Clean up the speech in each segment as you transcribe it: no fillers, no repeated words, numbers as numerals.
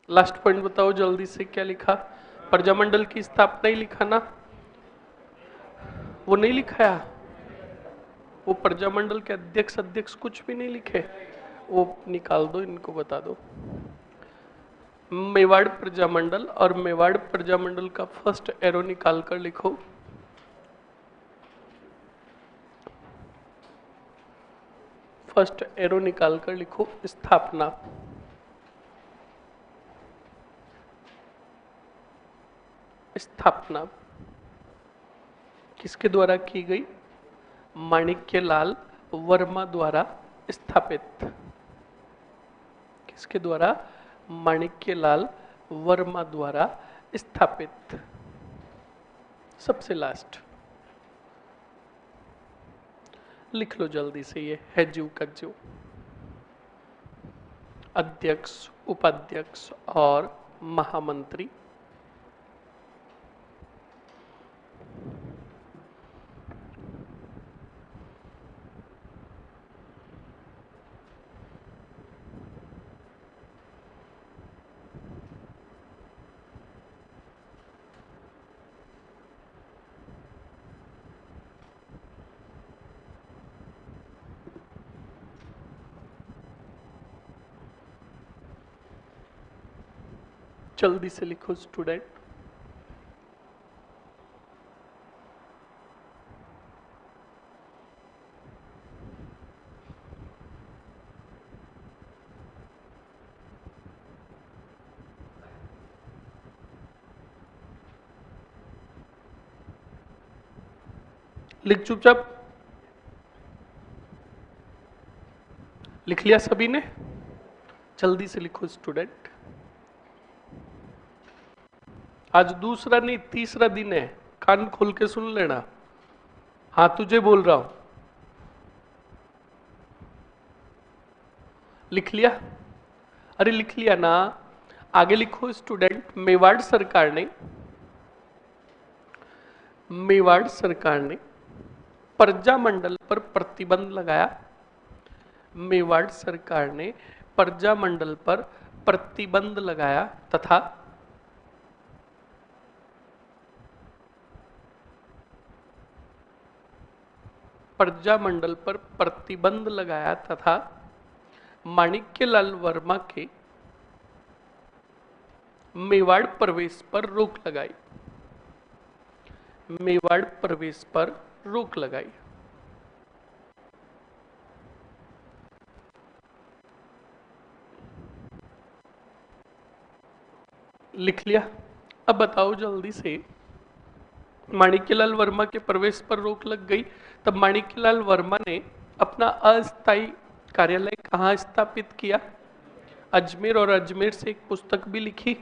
Last point बताओ जल्दी से, क्या लिखा? प्रजामंडल की स्थापना ही लिखा ना? वो नहीं लिखाया? वो प्रजामंडल के अध्यक्ष अध्यक्ष कुछ भी नहीं लिखे? वो निकाल दो, इनको बता दो। मेवाड़ प्रजामंडल, और मेवाड़ प्रजामंडल का फर्स्ट एरो निकाल कर लिखो। फर्स्ट एरो निकाल कर लिखो स्थापना। स्थापना किसके द्वारा की गई? माणिक्यलाल वर्मा द्वारा स्थापित। किसके द्वारा? माणिक्यलाल वर्मा द्वारा स्थापित। सबसे लास्ट लिख लो जल्दी से, ये है जीव का जीव। अध्यक्ष, उपाध्यक्ष और महामंत्री। जल्दी से लिखो स्टूडेंट। लिख चुपचाप। लिख लिया सभी ने? जल्दी से लिखो स्टूडेंट। आज दूसरा नहीं तीसरा दिन है, कान खोल के सुन लेना। हाँ तुझे बोल रहा हूं। लिख लिया? अरे लिख लिया ना? आगे लिखो स्टूडेंट। मेवाड़ सरकार ने प्रजामंडल पर प्रतिबंध लगाया। मेवाड़ सरकार ने प्रजामंडल पर प्रतिबंध लगाया तथा प्रजामंडल पर प्रतिबंध लगाया तथा माणिक्यलाल वर्मा के मेवाड़ प्रवेश पर रोक लगाई। मेवाड़ प्रवेश पर रोक लगाई। लिख लिया? अब बताओ जल्दी से, माणिक्यलाल वर्मा के प्रवेश पर रोक लग गई, तब माणिक्यलाल वर्मा ने अपना अस्थायी कार्यालय कहाँ स्थापित किया? अजमेर, और अजमेर से एक पुस्तक भी लिखी।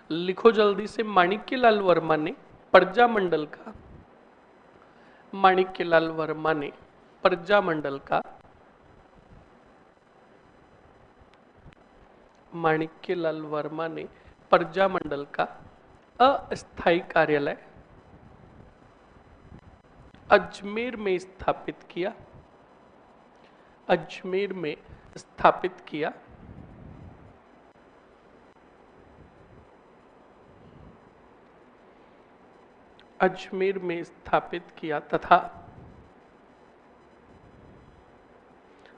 लिखो जल्दी से। माणिक्यलाल वर्मा ने प्रजामंडल का माणिक्यलाल वर्मा ने प्रजामंडल का माणिक्यलाल वर्मा ने प्रजामंडल का अस्थायी कार्यालय अजमेर में स्थापित किया। अजमेर में स्थापित किया। अजमेर में स्थापित किया तथा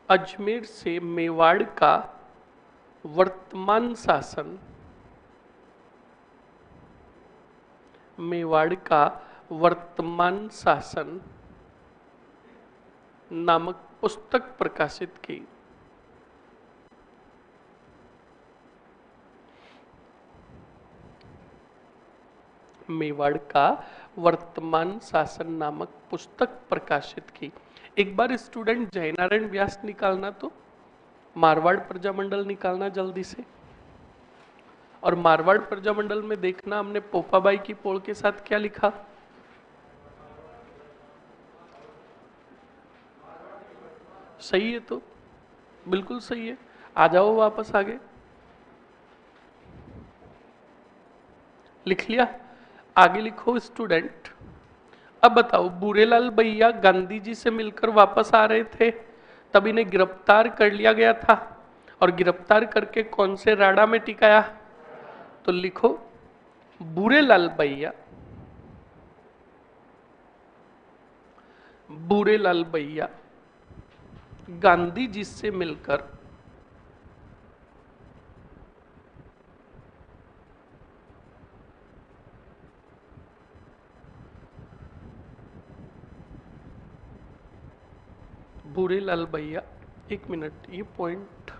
अजमेर से मेवाड़ का वर्तमान शासन मेवाड़ का वर्तमान शासन नामक पुस्तक प्रकाशित की। मेवाड़ का वर्तमान शासन नामक पुस्तक प्रकाशित की। एक बार स्टूडेंट जयनारायण व्यास निकालना, तो मारवाड़ प्रजामंडल निकालना जल्दी से। और मारवाड़ प्रजामंडल में देखना हमने पोपाबाई की पोल के साथ क्या लिखा। सही है? तो बिल्कुल सही है। आ जाओ वापस आगे। लिख लिया? आगे लिखो स्टूडेंट। अब बताओ, बूरेलाल भैया गांधी जी से मिलकर वापस आ रहे थे, तब इन्हें गिरफ्तार कर लिया गया था, और गिरफ्तार करके कौन से राड़ा में टिकाया? तो लिखो बूरेलाल भैया, बूरेलाल भैया गांधी जी से मिलकर बूरेलाल भैया, एक मिनट, ये पॉइंट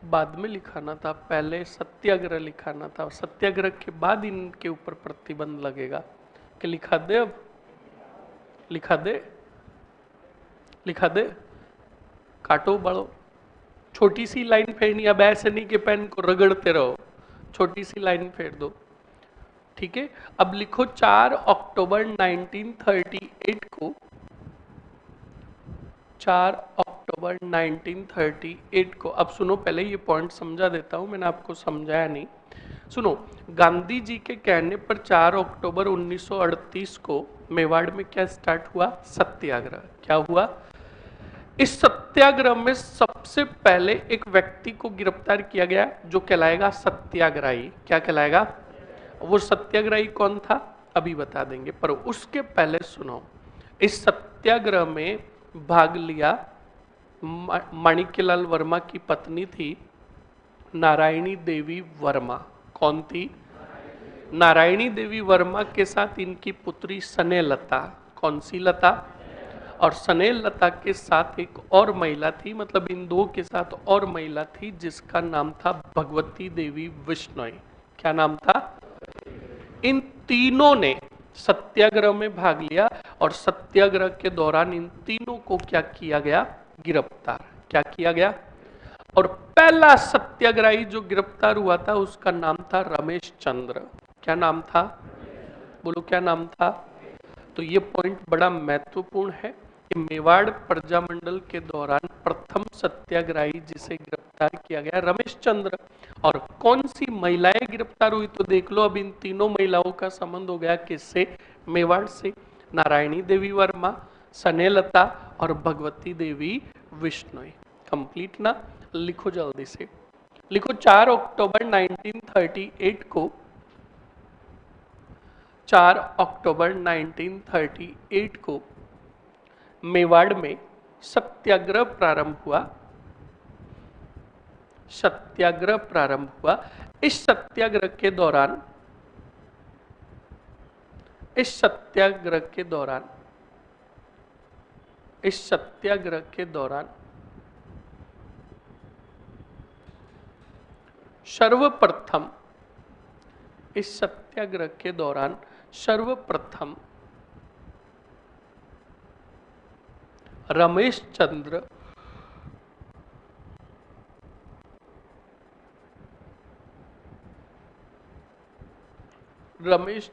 बाद में लिखाना था, पहले सत्याग्रह लिखाना था, सत्याग्रह के बाद इनके ऊपर प्रतिबंध लगेगा। कि लिखा दे, अब लिखा दे, लिखा दे, काटो बढ़ो, छोटी सी लाइन फेरनी, अब ऐसे नहीं कि पेन को रगड़ते रहो, छोटी सी लाइन फेर दो, ठीक है। अब लिखो 4 अक्टूबर 1938 को, 4 अक्टूबर 1938 को, अब सुनो, पहले ये पॉइंट समझा देता हूं, मैंने आपको समझाया नहीं, सुनो। गांधी जी के कहने पर 4 अक्टूबर 1938 को मेवाड़ में क्या स्टार्ट हुआ? सत्याग्रह। क्या हुआ? इस सत्याग्रह में सबसे पहले एक व्यक्ति को गिरफ्तार किया गया जो कहलाएगा सत्याग्रही। क्या कहलाएगा? वो सत्याग्रही कौन था अभी बता देंगे, पर उसके पहले सुनो, इस सत्याग्रह में भाग लिया माणिक्यलाल वर्मा की पत्नी थी नारायणी देवी वर्मा। कौन थी? नारायणी देवी वर्मा के साथ इनकी पुत्री स्नेहलता। कौन सी लता? और स्नेहलता के साथ एक और महिला थी, मतलब इन दो के साथ और महिला थी जिसका नाम था भगवती देवी विश्नोई। क्या नाम था? इन तीनों ने सत्याग्रह में भाग लिया और सत्याग्रह के दौरान इन तीनों को क्या किया गया? गिरफ्तार। क्या किया गया? और पहला सत्याग्रही जो गिरफ्तार हुआ था उसका नाम था रमेश चंद्र। क्या नाम था? बोलो, क्या नाम था? तो ये पॉइंट बड़ा महत्वपूर्ण है कि मेवाड़ प्रजामंडल के दौरान प्रथम सत्याग्रही जिसे गिरफ्तार किया गया रमेश चंद्र। और कौन सी महिलाएं गिरफ्तार हुई तो देख लो, अब इन तीनों महिलाओं का संबंध हो गया किससे? मेवाड़ से। नारायणी देवी वर्मा, स्नेहलता और भगवती देवी विश्नोई। कंप्लीट ना? लिखो जल्दी से, लिखो 4 अक्टूबर 1938 को, 4 अक्टूबर 1938 को मेवाड़ में सत्याग्रह प्रारंभ हुआ। सत्याग्रह प्रारंभ हुआ। इस सत्याग्रह के दौरान, इस सत्याग्रह के दौरान, इस सत्याग्रह के दौरान सर्वप्रथम, इस सत्याग्रह के दौरान सर्वप्रथम रमेश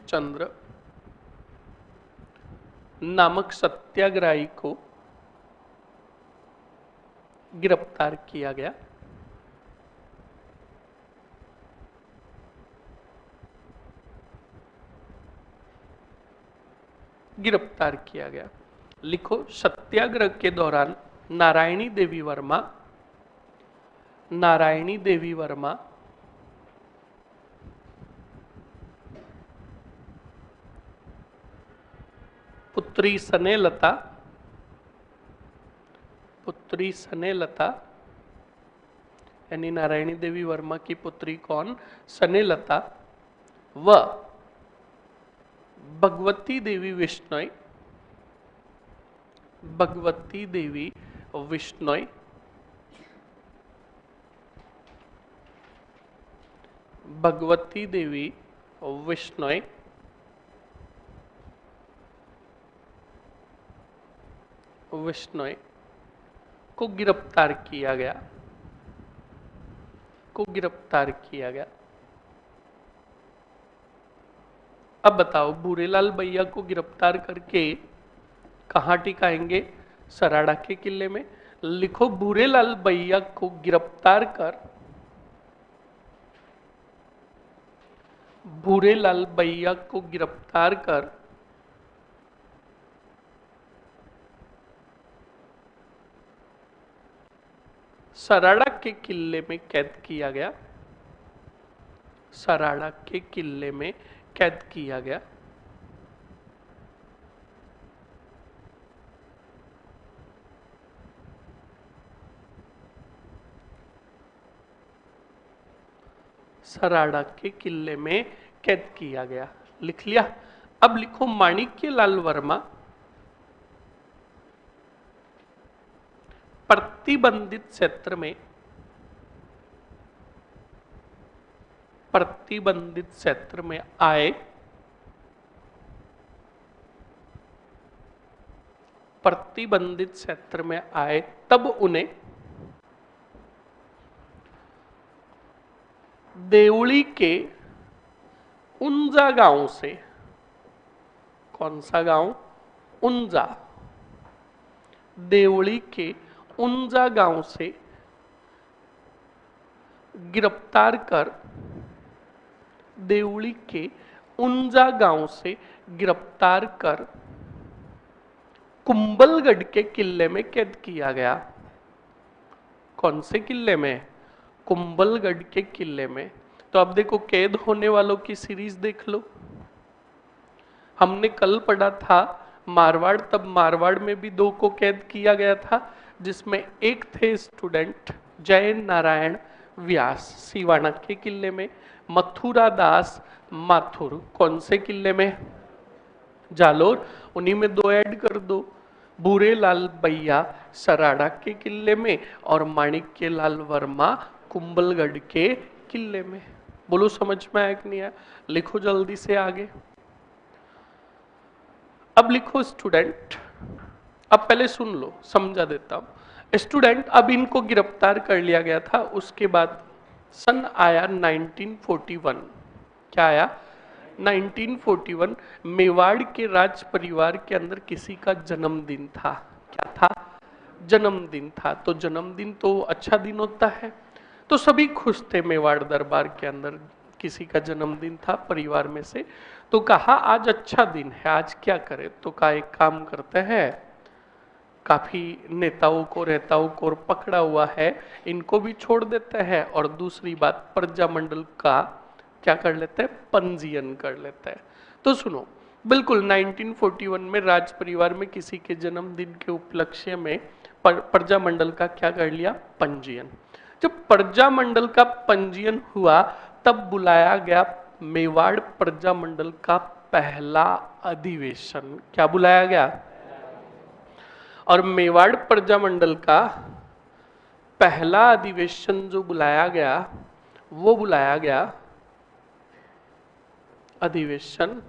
चंद्र नामक सत्याग्रही को गिरफ्तार किया गया। गिरफ्तार किया गया। लिखो, सत्याग्रह के दौरान नारायणी देवी वर्मा, नारायणी देवी वर्मा पुत्री स्नेहलता, पुत्री स्नेहलता, यानी नारायणी देवी वर्मा की पुत्री कौन? स्नेहलता व भगवती देवी विश्नोई, भगवती देवी विश्नोई, भगवती देवी विश्नोई विश्नोई को गिरफ्तार किया गया, को गिरफ्तार किया गया। अब बताओ, बूरेलाल भैया को गिरफ्तार करके कहां टिकाएंगे? सराड़ा के किले में। लिखो, बूरेलाल भैया को गिरफ्तार कर, बूरेलाल भैया को गिरफ्तार कर सराड़ा के किले में कैद किया गया। सराड़ा के किले में कैद किया गया। सराड़ा के किले में कैद किया गया, लिख लिया। अब लिखो माणिक्यलाल वर्मा प्रतिबंधित क्षेत्र में, प्रतिबंधित क्षेत्र में आए, प्रतिबंधित क्षेत्र में आए तब उन्हें देवली के उंजा गांव से, कौन सा गांव? उंजा, देवली के उंजा गांव से गिरफ्तार कर, देवली के उंजा गांव से गिरफ्तार कर कुंभलगढ़ के किले में कैद किया गया। कौन से किले में? कुंभलगढ़ के किले में। तो अब देखो कैद होने वालों की सीरीज देख लो। हमने कल पढ़ा था मारवाड़, तब मारवाड़ में भी 2 को कैद किया गया था, जिसमें एक थे स्टूडेंट जय नारायण व्यास सिवाना के किले में, मथुरा दास माथुर कौन से किले में? जालोर, उन्हीं में 2 ऐड कर दो, भूरेलाल भैया सराड़ा के किले में और माणिक्यलाल वर्मा कुंभलगढ़ के किले में। बोलो समझ में आया कि नहीं आया? लिखो जल्दी से आगे। अब लिखो स्टूडेंट, अब पहले सुन लो, समझा देता हूं। स्टूडेंट, अब इनको गिरफ्तार कर लिया गया था, उसके बाद सन आया 1941। क्या आया? 1941। मेवाड़ के राज परिवार के अंदर किसी का जन्मदिन था। क्या था? जन्मदिन था। तो जन्मदिन तो अच्छा दिन होता है, तो सभी खुश थे मेवाड़ दरबार के अंदर। किसी का जन्मदिन था परिवार में से, तो कहा आज अच्छा दिन है, आज क्या करें? तो कहा एक काम करते हैं, काफी नेताओं को रहताओं को पकड़ा हुआ है, इनको भी छोड़ देते हैं, और दूसरी बात प्रजामंडल का क्या कर लेते हैं? पंजीयन कर लेते हैं। तो सुनो, बिल्कुल 1941 में राज परिवार में किसी के जन्मदिन के उपलक्ष्य में प्रजामंडल का क्या कर लिया? पंजीयन। जब प्रजामंडल का पंजीयन हुआ तब बुलाया गया मेवाड़ प्रजामंडल का पहला अधिवेशन। क्या बुलाया गया? और मेवाड़ प्रजामंडल का पहला अधिवेशन जो बुलाया गया, वो बुलाया गया अधिवेशन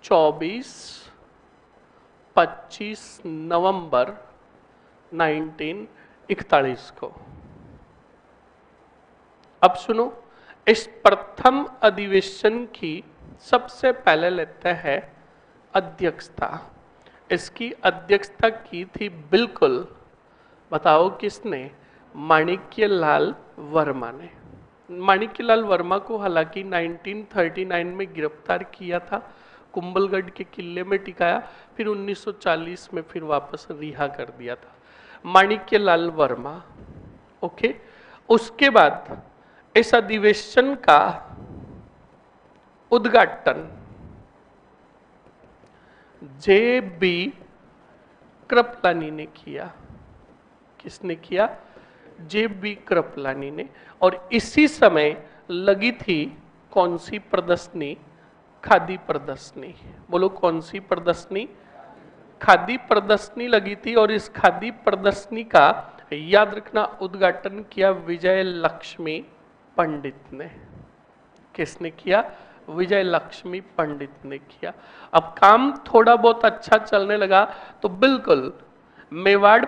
24-25 नवंबर 1941 को। अब सुनो, इस प्रथम अधिवेशन की सबसे पहले लेते हैं अध्यक्षता। इसकी अध्यक्षता की थी, बिल्कुल बताओ किसने? माणिक्यलाल वर्मा ने। माणिक्यलाल वर्मा को हालांकि 1939 में गिरफ्तार किया था, कुंभलगढ़ के किले में टिकाया, फिर 1940 में फिर वापस रिहा कर दिया था। माणिक्यलाल वर्मा, ओके। उसके बाद इस अधिवेशन का उद्घाटन जे.बी. कृपलानी ने किया। किसने किया? जे.बी. कृपलानी ने। और इसी समय लगी थी कौन सी प्रदर्शनी? खादी प्रदर्शनी। बोलो कौन सी प्रदर्शनी? खादी प्रदर्शनी लगी थी, और इस खादी प्रदर्शनी का याद रखना उद्घाटन किया विजय लक्ष्मी पंडित ने। किसने किया? विजय लक्ष्मी पंडित ने किया। अब काम थोड़ा बहुत अच्छा चलने लगा तो बिल्कुल मेवाड़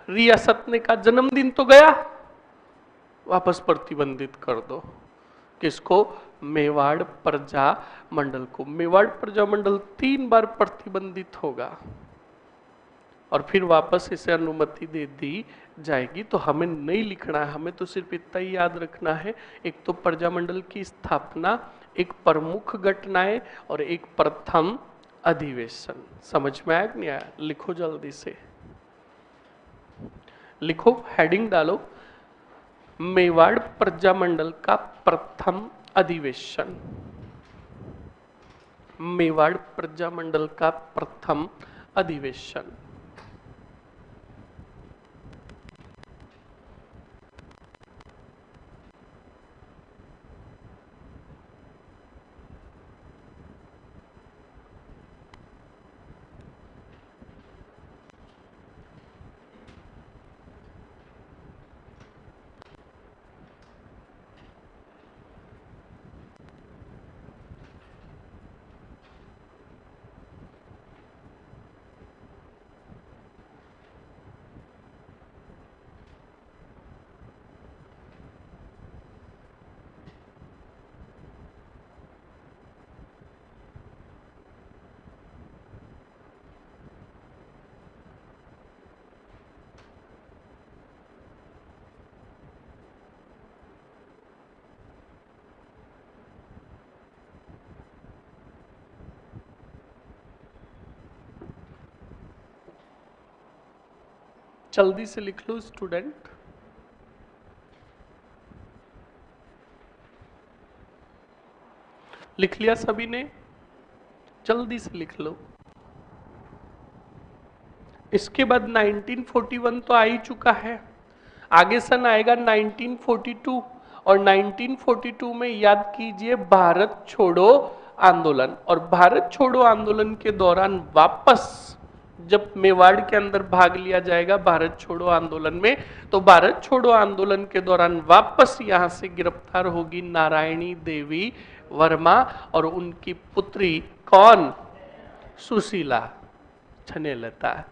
रियासत ने का जन्मदिन तो गया, वापस प्रतिबंधित कर दो। किसको? मेवाड़ प्रजा मंडल को। मेवाड़ प्रजा मंडल 3 बार प्रतिबंधित होगा और फिर वापस इसे अनुमति दे दी जाएगी। तो हमें नहीं लिखना है, हमें तो सिर्फ इतना ही याद रखना है, एक तो प्रजामंडल की स्थापना, एक प्रमुख घटनाएं और एक प्रथम अधिवेशन। समझ में आया नहीं आया? लिखो जल्दी से, लिखो, हेडिंग डालो। मेवाड़ प्रजामंडल का प्रथम अधिवेशन। मेवाड़ प्रजामंडल का प्रथम अधिवेशन। जल्दी से लिख लो स्टूडेंट। लिख लिया सभी ने? जल्दी से लिख लो। इसके बाद 1941 तो आ ही चुका है, आगे सन आएगा 1942, और 1942 में याद कीजिए भारत छोड़ो आंदोलन। और भारत छोड़ो आंदोलन के दौरान वापस जब मेवाड़ के अंदर भाग लिया जाएगा भारत छोड़ो आंदोलन में, तो भारत छोड़ो आंदोलन के दौरान वापस यहां से गिरफ्तार होगी नारायणी देवी वर्मा और उनकी पुत्री कौन? सुशीला छनेलता।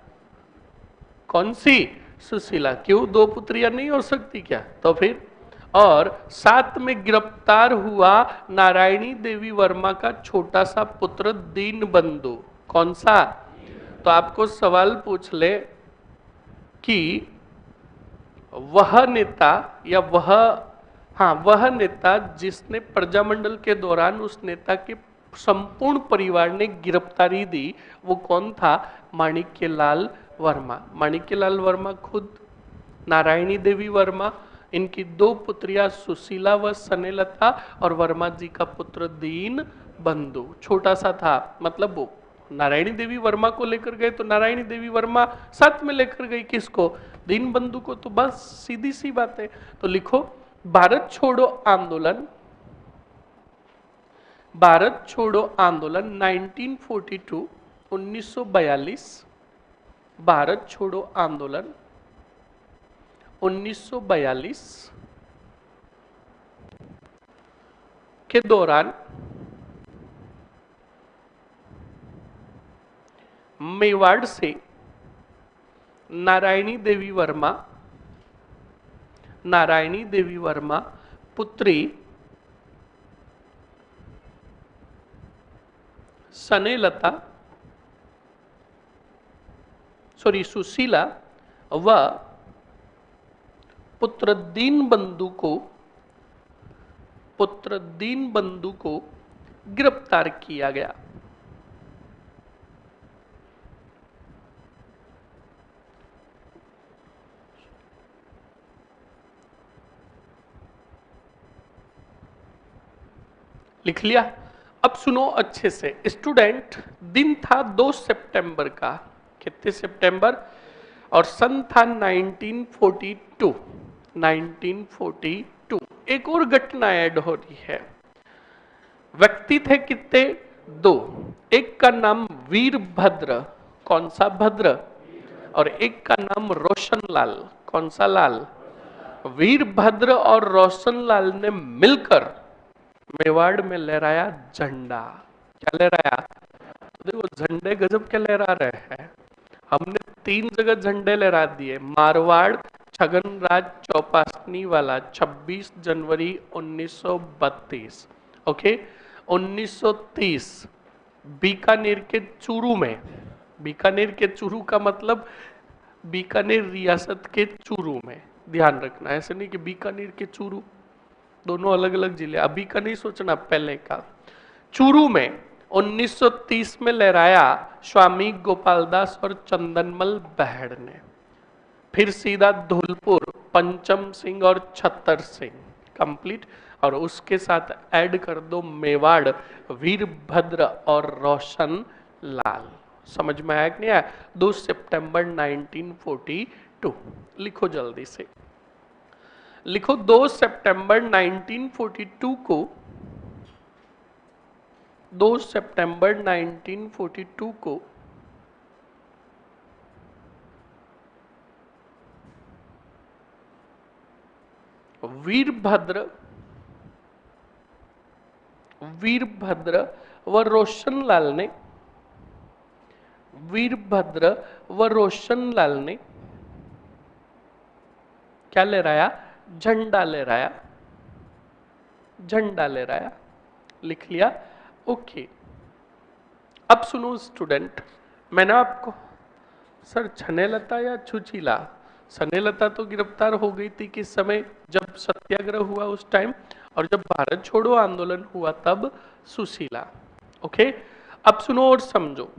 कौन सी? सुशीला। क्यों, दो पुत्रियां नहीं हो सकती क्या? तो फिर, और साथ में गिरफ्तार हुआ नारायणी देवी वर्मा का छोटा सा पुत्र दीनबंधु। कौन सा? तो आपको सवाल पूछ ले कि वह नेता या वह नेता जिसने प्रजामंडल के दौरान उस नेता के संपूर्ण परिवार ने गिरफ्तारी दी, वो कौन था? माणिक्यलाल वर्मा। माणिक्यलाल वर्मा खुद, नारायणी देवी वर्मा, इनकी दो पुत्रियां सुशीला व सनेलता, और वर्मा जी का पुत्र दीन बंधु छोटा सा था। मतलब वो नारायणी देवी वर्मा को लेकर गए तो नारायणी देवी वर्मा साथ में लेकर गई किसको? दीन बंधु को। तो बस सीधी सी बात है। तो लिखो भारत छोड़ो आंदोलन, भारत छोड़ो आंदोलन 1942 1942, भारत छोड़ो आंदोलन 1942 के दौरान मेवाड़ से नारायणी देवी वर्मा पुत्री सुशीला व पुत्र दीनबंधु को गिरफ्तार किया गया। लिख लिया? अब सुनो अच्छे से स्टूडेंट। दिन था 2 सितंबर का। कितने सितंबर? और सन था 1942। 1942 एक और घटना ऐड हो रही है। व्यक्ति थे कितने? 2। एक का नाम वीरभद्र। कौन सा भद्र? और एक का नाम रोशनलाल। कौन सा लाल? वीरभद्र और रोशनलाल ने मिलकर मेवाड़ में लहराया झंडा। क्या लहराया? तो देखो झंडे गजब के लहरा रहे हैं। हमने 3 जगह झंडे लहरा दिए। मारवाड़ छगन राज चौपासनी वाला 26 जनवरी 1932। ओके, 1930 बीकानेर के चूरू में, बीकानेर के चूरू का मतलब बीकानेर रियासत के चूरू में, ध्यान रखना, ऐसे नहीं कि बीकानेर के चूरू, दोनों अलग अलग जिले। अभी का नहीं सोचना, पहले का। चूरू में 1930 में लहराया स्वामी गोपालदास और चंदनमल बहड़ ने। फिर सीधा धौलपुर पंचम सिंह और छत्तर सिंह, कंप्लीट। और उसके साथ ऐड कर दो मेवाड़, वीरभद्र और रोशन लाल। समझ में आया कि नहीं आया? 2 सितंबर 1942। लिखो जल्दी से, लिखो 2 सितंबर 1942 को, 2 सितंबर 1942 को वीरभद्र व रोशनलाल ने, वीरभद्र व रोशनलाल ने क्या लहराया? झंडा लहराया, झंडा लहराया। लिख लिया? ओके। अब सुनो स्टूडेंट, मैंने आपको, सर छनेलता या छुचीला? सनेलता तो गिरफ्तार हो गई थी किस समय? जब सत्याग्रह हुआ उस टाइम, और जब भारत छोड़ो आंदोलन हुआ तब सुशीला। ओके, अब सुनो और समझो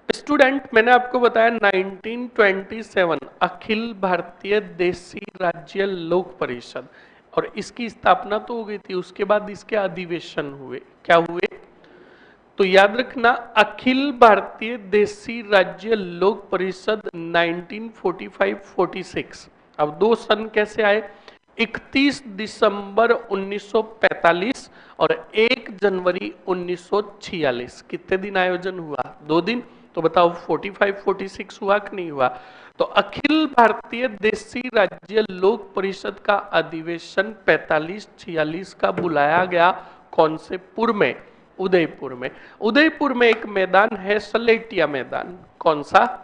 स्टूडेंट। मैंने आपको बताया 1927 अखिल भारतीय देसी राज्य लोक परिषद, और इसकी स्थापना तो हो गई थी, उसके बाद इसके अधिवेशन हुए। क्या हुए? तो याद रखना, अखिल भारतीय देसी राज्य लोक परिषद 1945-46। अब 2 सन कैसे आए? 31 दिसंबर 1945 और 1 जनवरी 1946। कितने दिन आयोजन हुआ? 2 दिन। तो बताओ 45-46 हुआ कि नहीं हुआ? तो अखिल भारतीय देसी राज्य लोक परिषद का अधिवेशन 45-46 का बुलाया गया। कौन से पुर में? उदयपुर में। उदयपुर में एक मैदान है सलेटिया मैदान। कौन सा?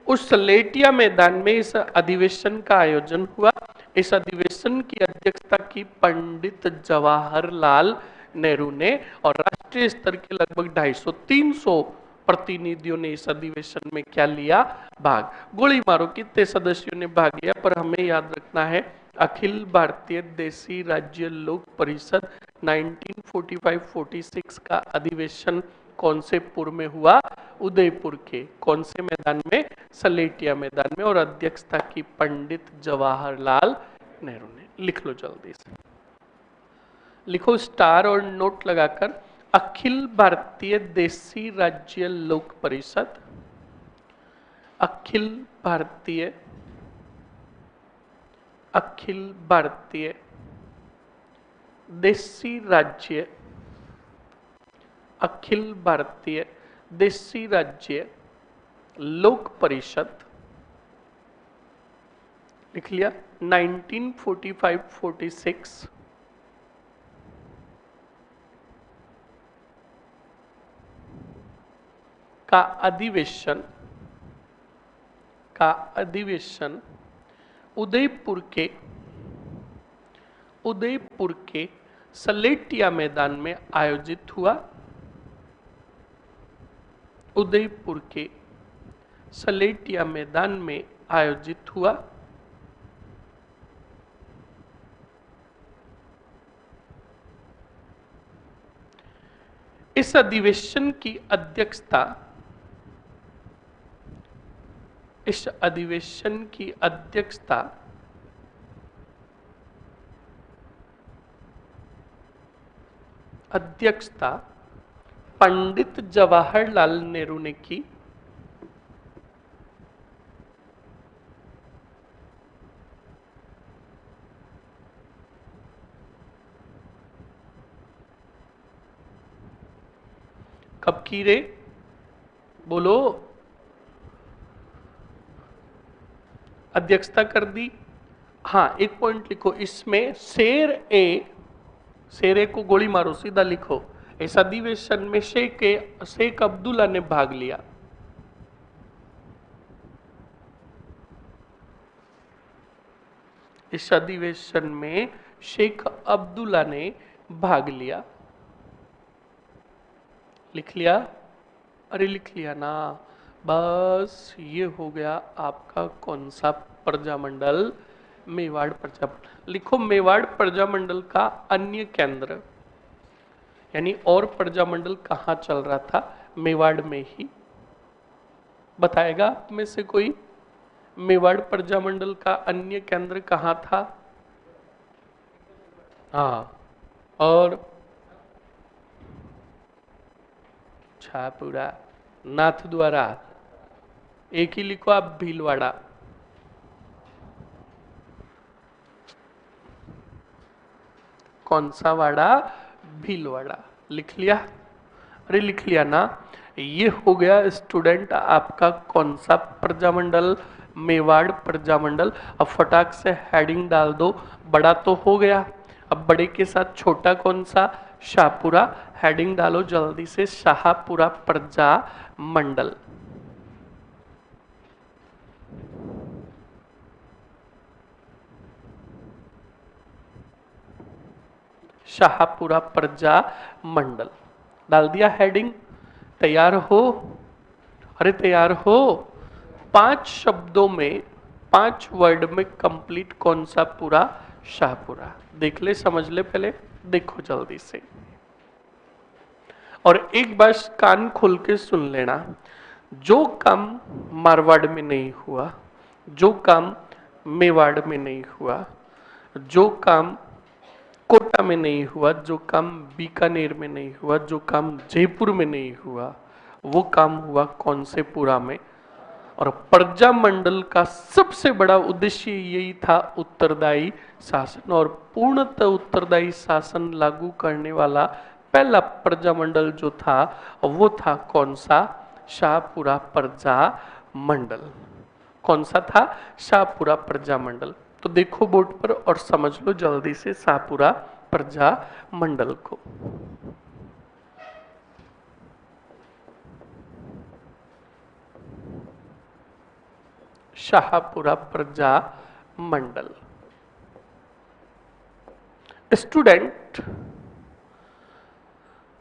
उस सलेटिया मैदान में इस अधिवेशन का आयोजन हुआ। इस अधिवेशन की अध्यक्षता की पंडित जवाहरलाल नेहरू ने, और राष्ट्रीय स्तर के लगभग 250-300 प्रतिनिधियों ने इस अधिवेशन में क्या लिया? भाग। गोली मारो कितने सदस्यों ने भाग लिया, पर हमें याद रखना है अखिल भारतीय देसी राज्य लोक परिषद 1945-46 का अधिवेशन कौन से पुर में हुआ? उदयपुर के। कौन से मैदान में? सलेटिया मैदान में, और अध्यक्षता की पंडित जवाहरलाल नेहरू ने। लिख लो जल्दी से, लिखो स्टार और नोट लगाकर, अखिल भारतीय देसी राज्य लोक परिषद, अखिल भारतीय देसी राज्य, अखिल भारतीय देसी राज्य लोक परिषद। लिख लिया? 1945-46 का अधिवेशन उदयपुर के सलेटिया मैदान में आयोजित हुआ। उदयपुर के सलेटिया मैदान में आयोजित हुआ। इस अधिवेशन की अध्यक्षता पंडित जवाहरलाल नेहरू ने की। कब की रे? बोलो। अध्यक्षता कर दी। हाँ, एक पॉइंट लिखो इसमें, शेर ए को गोली मारो, सीधा लिखो। इस अधिवेशन में शेख अब्दुल्ला ने भाग लिया। इस अधिवेशन में शेख अब्दुल्ला ने भाग लिया। लिख लिया? अरे लिख लिया ना, बस ये हो गया आपका कौन सा प्रजामंडल? मेवाड़ प्रजामंडल। लिखो मेवाड़ प्रजामंडल का अन्य केंद्र, यानी और प्रजामंडल कहाँ चल रहा था? मेवाड़ में ही। बताएगा आप में से कोई? मेवाड़ प्रजामंडल का अन्य केंद्र कहाँ था? हाँ, और छापुरा, नाथद्वारा, एक ही लिखो आप, भीलवाड़ा। कौन सा वाड़ा? भीलवाड़ा। लिख लिया? अरे लिख लिया ना। ये हो गया स्टूडेंट आपका कौन सा प्रजामंडल? मेवाड़ प्रजामंडल। अब फटाक से हेडिंग डाल दो। बड़ा तो हो गया, अब बड़े के साथ छोटा कौन सा? शाहपुरा। हेडिंग डालो जल्दी से, शाहपुरा प्रजामंडल। शाहपुरा प्रजामंडल डाल दिया हेडिंग। तैयार हो? अरे तैयार हो? 5 शब्दों में, 5 वर्ड में कंप्लीट कौन सा पूरा? शाहपुरा। देख ले, समझ ले, पहले देखो जल्दी से। और एक बार कान खोल के सुन लेना, जो काम मारवाड़ में नहीं हुआ, जो काम मेवाड़ में नहीं हुआ, जो काम कोटा में नहीं हुआ, जो काम बीकानेर में नहीं हुआ, जो काम जयपुर में नहीं हुआ, वो काम हुआ कौन से पुरा में? और प्रजामंडल का सबसे बड़ा उद्देश्य यही था, उत्तरदायी शासन। और पूर्णतः उत्तरदायी शासन लागू करने वाला पहला प्रजामंडल जो था वो था कौन सा? शाहपुरा प्रजामंडल। कौन सा था? शाहपुरा प्रजामंडल। तो देखो बोर्ड पर और समझ लो जल्दी से शाहपुरा प्रजामंडल को। शाहपुरा प्रजामंडल। स्टूडेंट,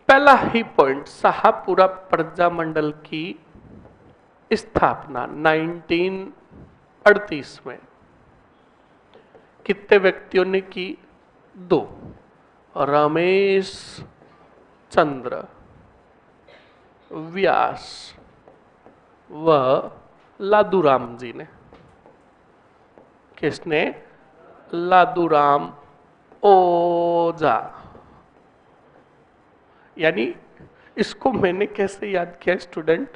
पहला ही पॉइंट, शाहपुरा प्रजामंडल की स्थापना 1938 में कितने व्यक्तियों ने की? 2, रमेश चंद्र व्यास व लादूराम जी ने। किसने? लादूराम ओझा। यानी इसको मैंने कैसे याद किया स्टूडेंट,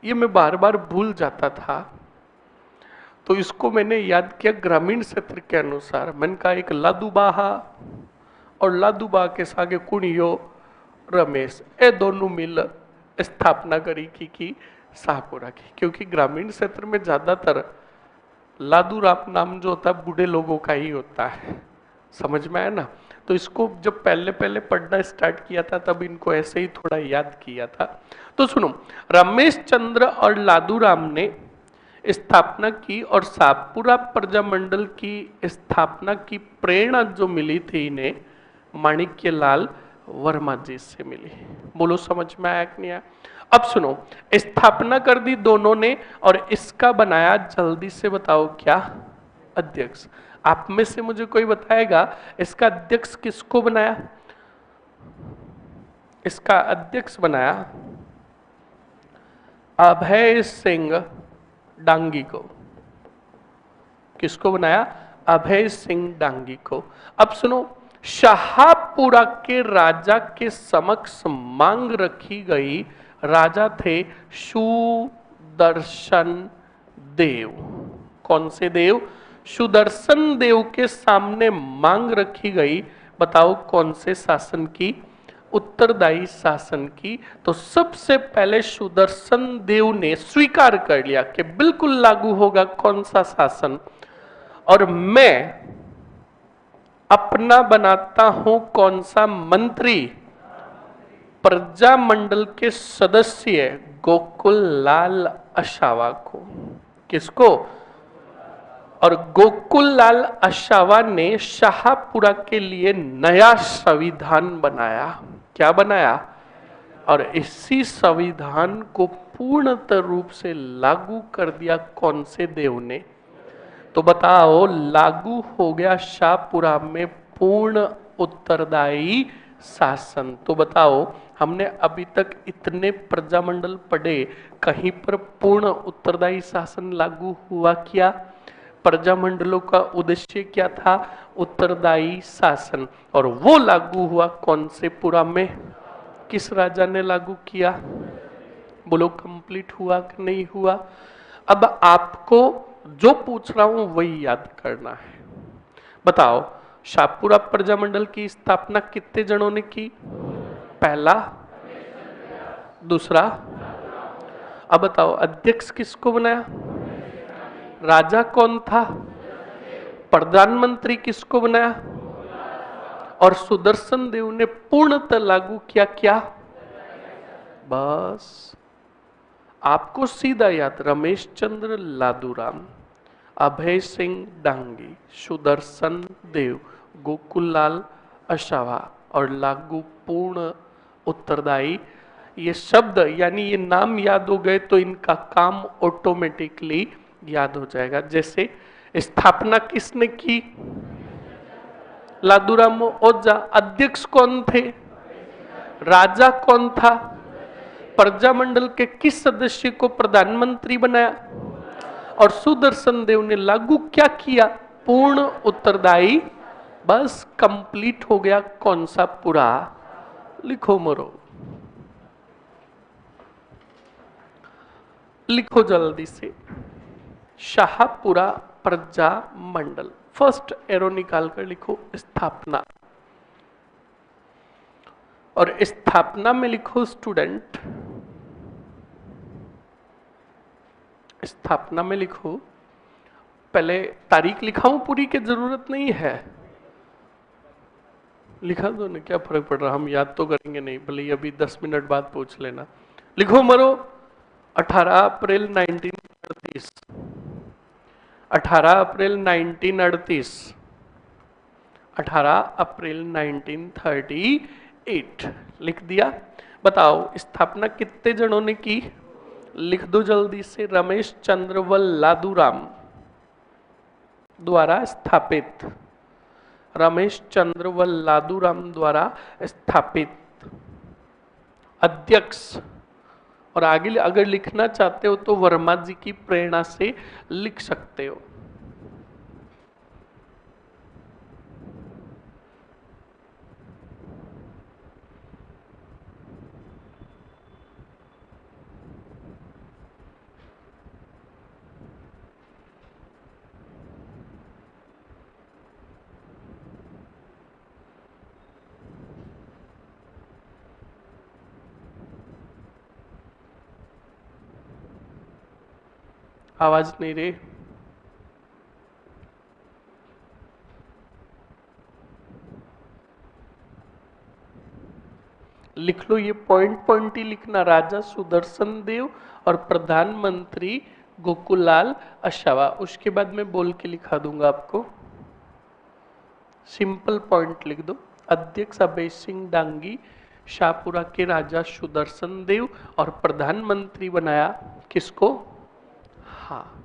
ये मैं बार बार भूल जाता था, तो इसको मैंने याद किया ग्रामीण क्षेत्र के अनुसार। मैंने कहा एक लादूबाहा और लादूबा के सागे कुणियो रमेश, ए दोनों मिल स्थापना करी की शाहपुरा की। क्योंकि ग्रामीण क्षेत्र में ज्यादातर लादूराम नाम जो होता है बूढ़े लोगों का ही होता है, समझ में आया ना। तो इसको जब पहले पहले पढ़ना स्टार्ट किया था तब इनको ऐसे ही थोड़ा याद किया था। तो सुनो, रमेश चंद्र और लादूराम ने स्थापना की और शाहपुरा प्रजामंडल की स्थापना की प्रेरणा जो मिली थी इन्हें माणिक्यलाल वर्मा जी से मिली। बोलो समझ में आया कि नहीं आया? अब सुनो, स्थापना कर दी दोनों ने और इसका बनाया, जल्दी से बताओ क्या? अध्यक्ष। आप में से मुझे कोई बताएगा इसका अध्यक्ष किसको बनाया? इसका अध्यक्ष बनाया अभय सिंह डांगी को। किसको बनाया? अभय सिंह डांगी को। अब सुनो, शाहपुरा के राजा के समक्ष मांग रखी गई। राजा थे सुदर्शन देव। कौन से देव? सुदर्शन देव के सामने मांग रखी गई। बताओ कौन से शासन की? उत्तरदायी शासन की। तो सबसे पहले सुदर्शन देव ने स्वीकार कर लिया कि बिल्कुल लागू होगा कौन सा शासन, और मैं अपना बनाता हूं कौन सा मंत्री? प्रजामंडल के सदस्य गोकुल लाल अशावा को। किसको? और गोकुल लाल अशावा ने शाहपुरा के लिए नया संविधान बनाया। क्या बनाया? और इसी संविधान को पूर्णतः रूप से लागू कर दिया कौन से देव ने? तो बताओ, लागू हो गया शाहपुरा में पूर्ण उत्तरदायी शासन। तो बताओ, हमने अभी तक इतने प्रजामंडल पढ़े, कहीं पर पूर्ण उत्तरदायी शासन लागू हुआ क्या? प्रजामंडलों का उद्देश्य क्या था? उत्तरदायी शासन। और वो लागू हुआ कौन से पुरा में? किस राजा ने लागू किया? बोलो, कंप्लीट हुआ कि नहीं हुआ? अब आपको जो पूछ रहा हूं वही याद करना है। बताओ, शाहपुरा प्रजामंडल की स्थापना कितने जनों ने की? पहला, दूसरा। अब बताओ, अध्यक्ष किसको बनाया? राजा कौन था? प्रधानमंत्री किसको बनाया? और सुदर्शन देव ने पूर्णतः लागू किया क्या? बस आपको सीधा याद, रमेश चंद्र लादूराम, अभय सिंह डांगी, सुदर्शन देव, गोकुललाल अशावा और लागू पूर्ण उत्तरदायी। ये शब्द यानी ये नाम याद हो गए तो इनका काम ऑटोमेटिकली याद हो जाएगा। जैसे स्थापना किसने की? लादूराम ओझा। अध्यक्ष कौन थे? राजा कौन था? प्रजामंडल के किस सदस्य को प्रधानमंत्री बनाया? और सुदर्शन देव ने लागू क्या किया? पूर्ण उत्तरदायी। बस कंप्लीट हो गया कौन सा पुरा? लिखो मरो, लिखो जल्दी से। शाहपुरा प्रजा मंडल, फर्स्ट एरो निकाल कर लिखो स्थापना। और स्थापना में लिखो स्टूडेंट, स्थापना में लिखो, पहले तारीख लिखाऊं पूरी की जरूरत नहीं है? लिखा दो ना, क्या फर्क पड़ रहा, हम याद तो करेंगे नहीं, भले अभी 10 मिनट बाद पूछ लेना। लिखो मरो, 18 अप्रैल 1938, 18 अप्रैल 1938, 18 अप्रैल 1938। लिख दिया। बताओ, स्थापना कितने जनों ने की? लिख दो जल्दी से, रमेश चंद्र व लादूराम द्वारा स्थापित, रमेश चंद्र व लादूराम द्वारा स्थापित। अध्यक्ष, और आगे अगर लिखना चाहते हो तो वर्मा जी की प्रेरणा से लिख सकते हो। आवाज नहीं रे। लिख लो, ये पॉइंट पॉइंट ही लिखना, राजा सुदर्शन देव और प्रधानमंत्री गोकुललाल अशावा। उसके बाद मैं बोल के लिखा दूंगा आपको। सिंपल पॉइंट लिख दो, अध्यक्ष अभय सिंह डांगी, शाहपुरा के राजा सुदर्शन देव और प्रधानमंत्री बनाया किसको? हाँ,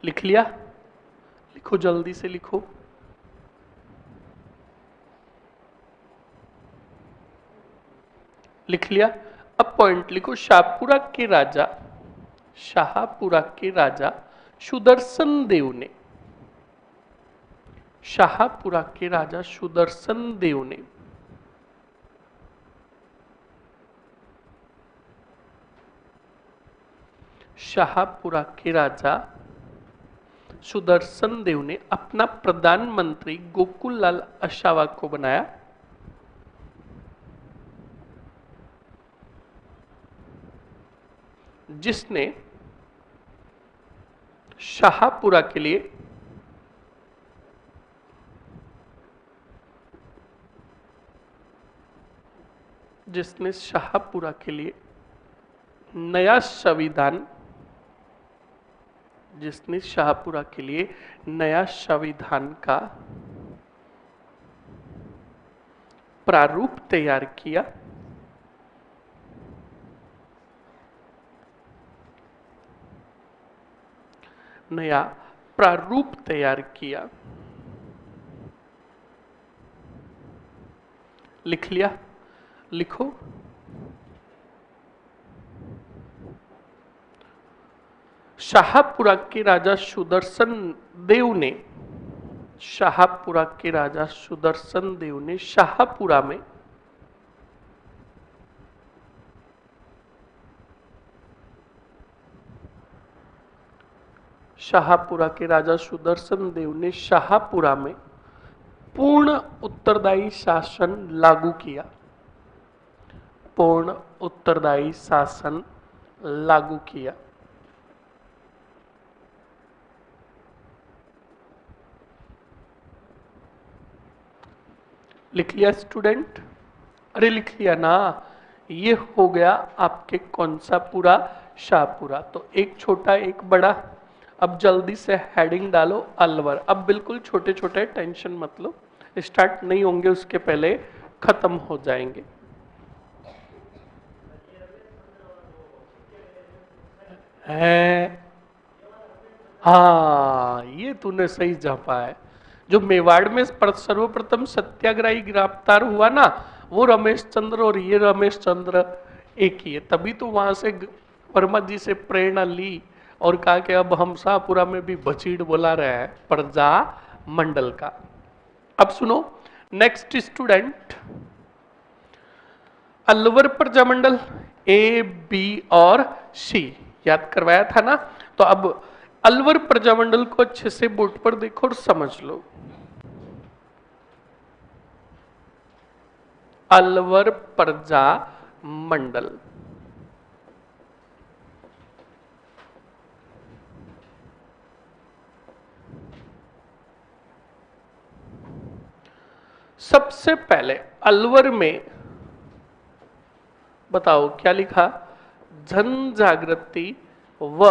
लिख लिया? लिखो जल्दी से लिखो। लिख लिया? अब पॉइंट लिखो, शाहपुरा के राजा, शाहपुरा के राजा सुदर्शन देव ने, शाहपुरा के राजा सुदर्शन देव ने शाहपुरा के राजा सुदर्शन देव ने अपना प्रधानमंत्री गोकुललाल अशावा को बनाया, जिसने शाहपुरा के लिए शाहपुरा के लिए नया संविधान, जिसने शाहपुरा के लिए नया संविधान का प्रारूप तैयार किया, नया प्रारूप तैयार किया, लिख लिया? लिखो। शाहपुरा के राजा सुदर्शन देव ने, शाहपुरा के राजा सुदर्शन देव ने शाहपुरा में शाहपुरा के राजा सुदर्शन देव ने शाहपुरा में पूर्ण उत्तरदायी शासन लागू किया। पूर्ण उत्तरदायी शासन लागू किया। लिख लिया स्टूडेंट? अरे लिख लिया ना। ये हो गया आपके कौन सा पूरा? शाहपुरा। तो एक छोटा एक बड़ा। अब जल्दी से हेडिंग डालो अलवर। अब बिल्कुल छोटे छोटे, टेंशन मत लो, स्टार्ट नहीं होंगे उसके पहले खत्म हो जाएंगे। है, हाँ ये तूने सही झापा है। जो मेवाड़ में सर्वप्रथम सत्याग्रही गिरफ्तार हुआ ना, वो रमेश चंद्र और ये रमेश चंद्र एक ही है। तभी तो वहां से वर्मा जी से प्रेरणा ली और कहा कि अब हम शाहपुरा में भी बचीड़ बोला रहे हैं प्रजा मंडल का। अब सुनो नेक्स्ट स्टूडेंट, अलवर प्रजा मंडल ए, बी और सी याद करवाया था ना। तो अब अलवर प्रजा मंडल को अच्छे से बोर्ड पर देखो और समझ लो। अलवर प्रजा मंडल सबसे पहले अलवर में बताओ क्या लिखा? जन जागृति व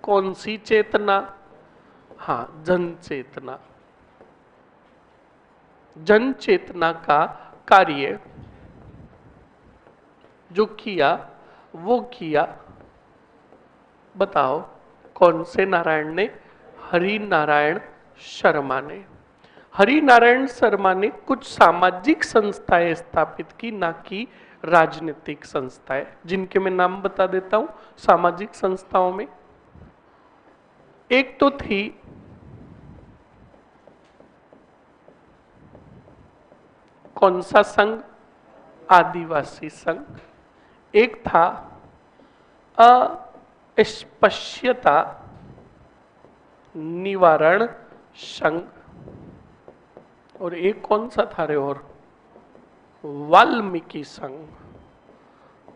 कौन सी चेतना? हाँ, जन चेतना। जन चेतना का कार्य जो किया वो किया, बताओ कौन से नारायण ने? हरि नारायण शर्मा ने। हरि नारायण शर्मा ने कुछ सामाजिक संस्थाएं स्थापित की, ना कि राजनीतिक संस्थाएं, जिनके मैं नाम बता देता हूं। सामाजिक संस्थाओं में एक तो थी कौन सा संघ? आदिवासी संघ। एक था अस्पृश्यता निवारण संघ, और एक कौन सा था रे? और वाल्मीकि संघ।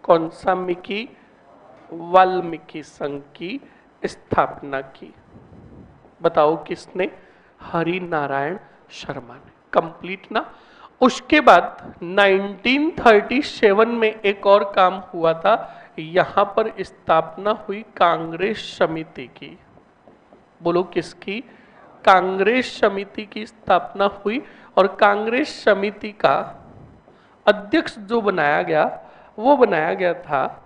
कौन सा मिकी? वाल्मीकि संघ की स्थापना की। बताओ किसने? हरि नारायण शर्मा ने। कंप्लीट ना। उसके बाद 1937 में एक और काम हुआ था, यहां पर स्थापना हुई कांग्रेस समिति की। बोलो किसकी? कांग्रेस समिति की स्थापना हुई, और कांग्रेस समिति का अध्यक्ष जो बनाया गया वो बनाया गया था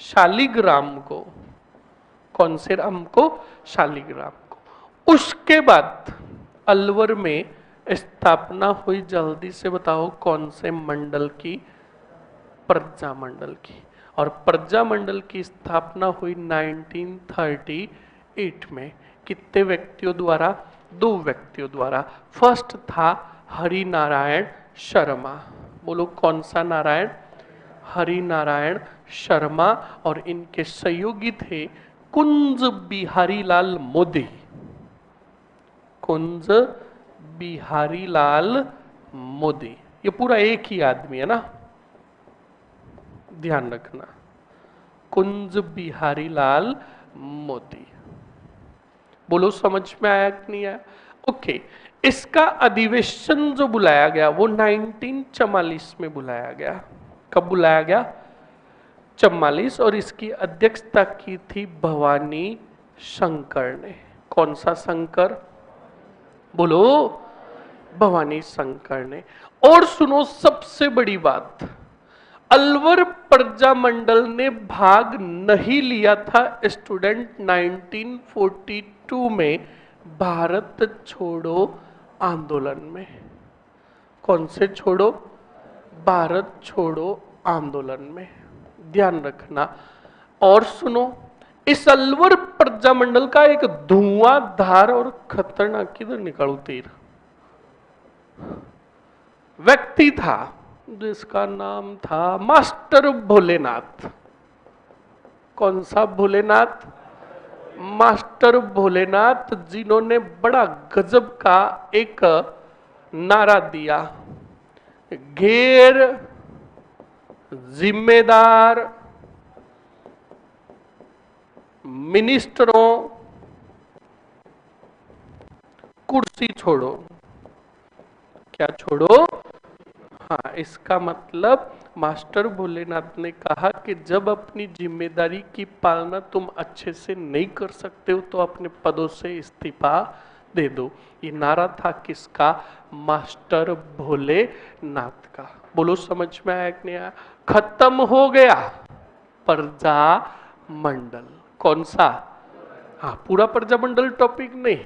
शालिग्राम को। कौन से राम को? शालिग्राम को। उसके बाद अलवर में स्थापना हुई, जल्दी से बताओ कौन से मंडल की? प्रजा मंडल की। और प्रजा मंडल की स्थापना हुई 1938 में। कितने व्यक्तियों द्वारा? 2 व्यक्तियों द्वारा। फर्स्ट था हरि नारायण शर्मा। बोलो कौन सा नारायण? हरि नारायण शर्मा। और इनके सहयोगी थे कुंज बिहारी लाल मोदी। कुंज बिहारी लाल मोदी। ये पूरा एक ही आदमी है ना, ध्यान रखना। कुंज बिहारी लाल मोदी। बोलो समझ में आया कि नहीं आया? ओके। इसका अधिवेशन जो बुलाया गया वो 1944 में बुलाया गया। कब बुलाया गया? 44। और इसकी अध्यक्षता की थी भवानी शंकर ने। कौन सा शंकर? बोलो भवानी शंकर ने। और सुनो सबसे बड़ी बात, अलवर प्रजा मंडल ने भाग नहीं लिया था स्टूडेंट 1942 में भारत छोड़ो आंदोलन में। कौन से छोड़ो? भारत छोड़ो आंदोलन में, ध्यान रखना। और सुनो, इस अलवर प्रजामंडल का एक धुआंधार और खतरनाक, किधर निकालू तीर, व्यक्ति था जिसका नाम था मास्टर भोलेनाथ। कौन सा भोलेनाथ? मास्टर भोलेनाथ, जिन्होंने बड़ा गजब का एक नारा दिया, गैर जिम्मेदार मिनिस्टरों कुर्सी छोड़ो। क्या छोड़ो? हाँ, इसका मतलब मास्टर भोलेनाथ ने कहा कि जब अपनी जिम्मेदारी की पालना तुम अच्छे से नहीं कर सकते हो तो अपने पदों से इस्तीफा दे दो। ये नारा था किसका? मास्टर भोलेनाथ का। बोलो समझ में आया कि नहीं आया? खत्म हो गया प्रजा मंडल। कौन सा? हाँ, पूरा प्रजामंडल टॉपिक नहीं,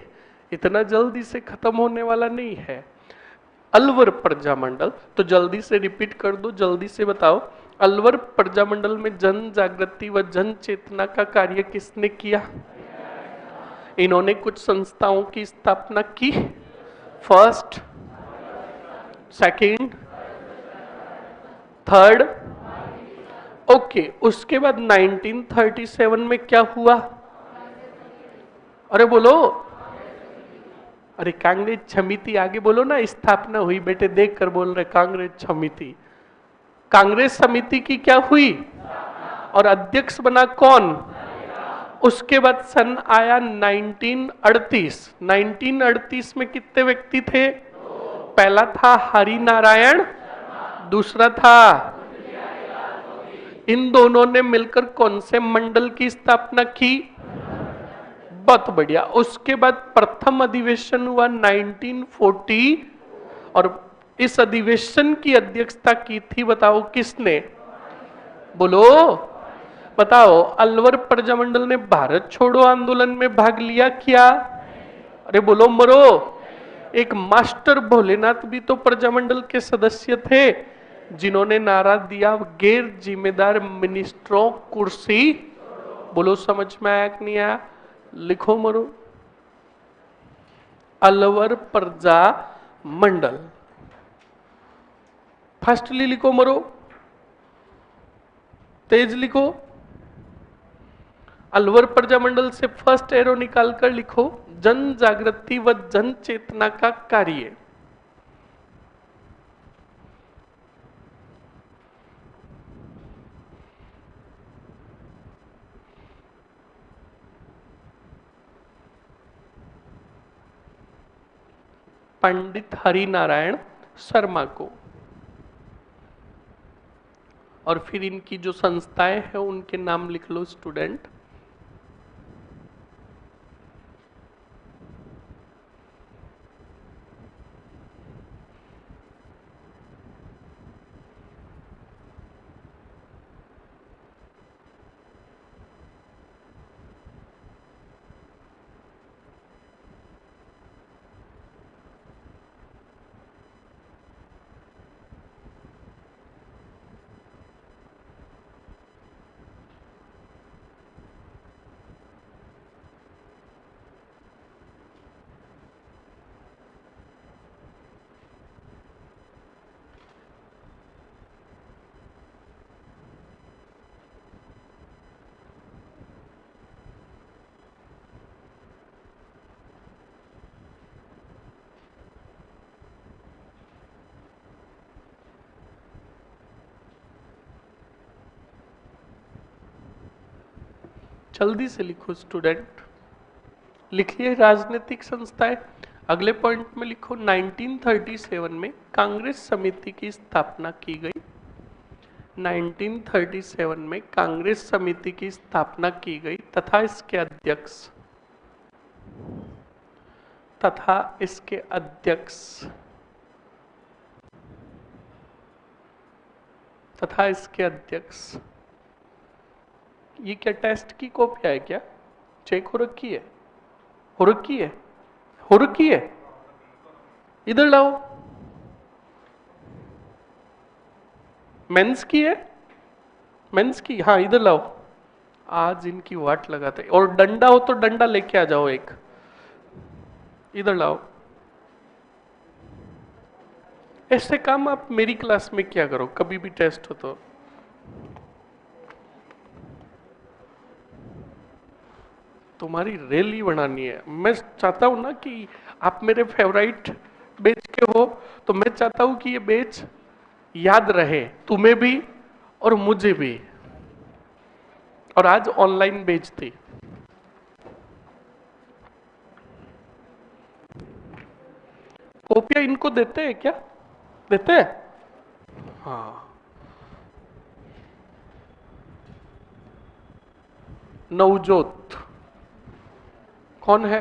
इतना जल्दी से खत्म होने वाला नहीं है। अलवर प्रजामंडल, तो जल्दी से रिपीट कर दो, जल्दी से बताओ। अलवर प्रजामंडल में जन जागृति व जन चेतना का कार्य किसने किया? इन्होंने कुछ संस्थाओं की स्थापना की। First, second, third, okay. उसके बाद 1937 में क्या हुआ? अरे बोलो, अरे कांग्रेस समिति, आगे बोलो ना। स्थापना हुई, बेटे देख कर बोल रहे कांग्रेस समिति। कांग्रेस समिति की क्या हुई? और अध्यक्ष बना कौन? उसके बाद सन आया 1938। 1938 में कितने व्यक्ति थे? पहला था हरि नारायण, दूसरा था। इन दोनों ने मिलकर कौन से मंडल की स्थापना की? बहुत बढ़िया। उसके बाद प्रथम अधिवेशन हुआ 1940, और इस अधिवेशन की अध्यक्षता की थी, बताओ किसने? बोलो, बताओ। अलवर प्रजामंडल ने भारत छोड़ो आंदोलन में भाग लिया क्या? अरे बोलो मरो। एक मास्टर भोलेनाथ भी तो प्रजामंडल के सदस्य थे, जिन्होंने नारा दिया, गैर जिम्मेदार मिनिस्टरों कुर्सी। बोलो समझ में आया कि नहीं आया? लिखो मरो। अलवर प्रजा मंडल, फास्टली लिखो मरो, तेज लिखो। अलवर प्रजामंडल से फर्स्ट एरो निकालकर लिखो, जन जागृति व जन चेतना का कार्य। पंडित हरि नारायण शर्मा को। और फिर इनकी जो संस्थाएं हैं उनके नाम लिख लो स्टूडेंट। जल्दी से लिखो स्टूडेंट, लिखिए राजनीतिक संस्थाएं। अगले पॉइंट में लिखो 1937 में कांग्रेस समिति की स्थापना की गई। 1937 में कांग्रेस समिति की स्थापना की गई तथा इसके अध्यक्ष तथा इसके अध्यक्ष तथा इसके अध्यक्ष। ये क्या टेस्ट की कॉपी है क्या? चेक हो रखी है? हो रखी है? हो रखी है, इधर लाओ। मेंस की है, मेंस की, हाँ इधर लाओ। आज इनकी वाट लगाते, और डंडा हो तो डंडा लेके आ जाओ एक, इधर लाओ। ऐसे काम आप मेरी क्लास में क्या करो, कभी भी टेस्ट हो तो। तुम्हारी रैली बनानी है, मैं चाहता हूं ना कि आप मेरे फेवरेट बैच के हो, तो मैं चाहता हूं कि ये बैच याद रहे, तुम्हें भी और मुझे भी। और आज ऑनलाइन बैच थी। कॉपियां इनको देते हैं क्या, देते हैं? हाँ। नवजोत कौन है?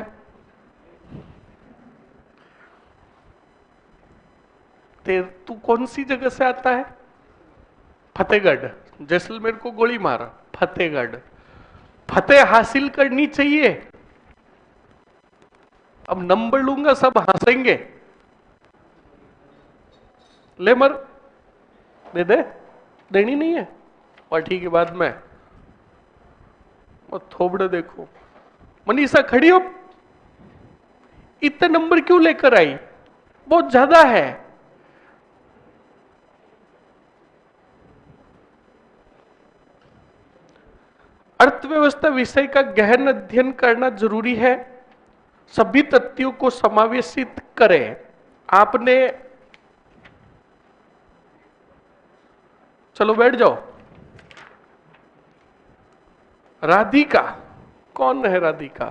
तू कौन सी जगह से आता है? फतेहगढ़। जैसलमेर को गोली मारा, फतेहगढ़। फतेह हासिल करनी चाहिए। अब नंबर लूंगा, सब हंसेंगे। ले मर, दे दे, देनी नहीं है और ठीक है बाद में। और थोबड़े देखो। मनीषा खड़ी हो, इतने नंबर क्यों लेकर आई? बहुत ज्यादा है। अर्थव्यवस्था विषय का गहन अध्ययन करना जरूरी है, सभी तथ्यों को समावेशित करें। आपने, चलो बैठ जाओ। राधिका, कौन है राधिका?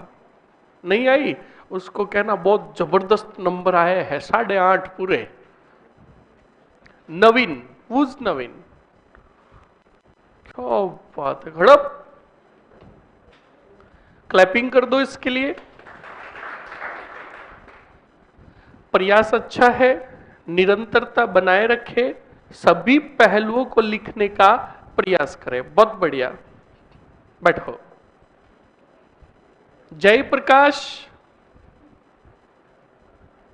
नहीं आई? उसको कहना बहुत जबरदस्त नंबर आए हैं, 8.5 पूरे। नवीन, हुज नवीन? क्या बात है, खड़प। क्लैपिंग कर दो इसके लिए। प्रयास अच्छा है, निरंतरता बनाए रखे, सभी पहलुओं को लिखने का प्रयास करें। बहुत बढ़िया, बैठो। जय प्रकाश,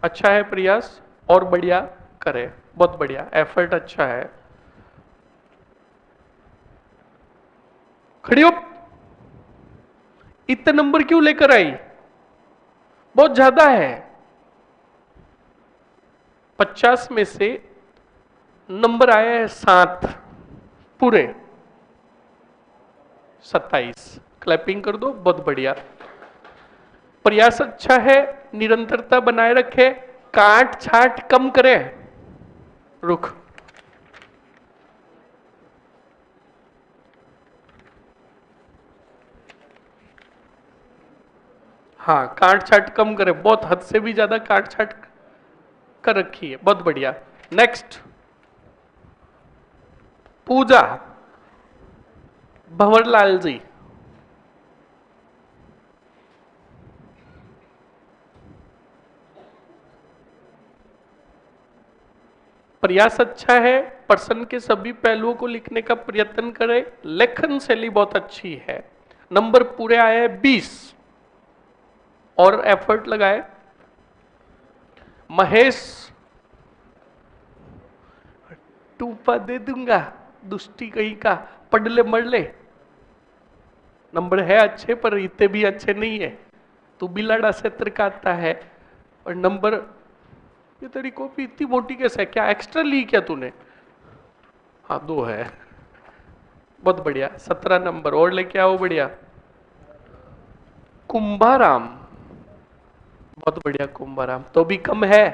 अच्छा है प्रयास, और बढ़िया करें, बहुत बढ़िया, एफर्ट अच्छा है। खड़ी हो, इतने नंबर क्यों लेकर आई? बहुत ज्यादा है। 50 में से नंबर आया है 7 पूरे, 27। क्लैपिंग कर दो, बहुत बढ़िया। प्रयास अच्छा है, निरंतरता बनाए रखे, काट छाट कम करे। रुक, हाँ काट छाट कम करे, बहुत हद से भी ज्यादा काट छाट कर रखी है, बहुत बढ़िया। नेक्स्ट, पूजा, भंवरलाल जी। प्रयास अच्छा है, प्रश्न के सभी पहलुओं को लिखने का प्रयत्न करें, लेखन शैली बहुत अच्छी है। नंबर पूरे आए 20, और एफर्ट लगाए। महेश, टूपा दे दूंगा, दुष्टी कहीं का, पढ़ ले मर ले। नंबर है अच्छे, पर इतने भी अच्छे नहीं है। तू बिलाड़ा क्षेत्र का आता है, और नंबर, ये तेरी कॉपी इतनी मोटी कैसे है, क्या एक्स्ट्रा ली क्या तूने? हाँ 2 है, बहुत बढ़िया। 17 नंबर और लेके आओ, बढ़िया। कुंभाराम, बहुत बढ़िया कुंभाराम, तो भी कम है।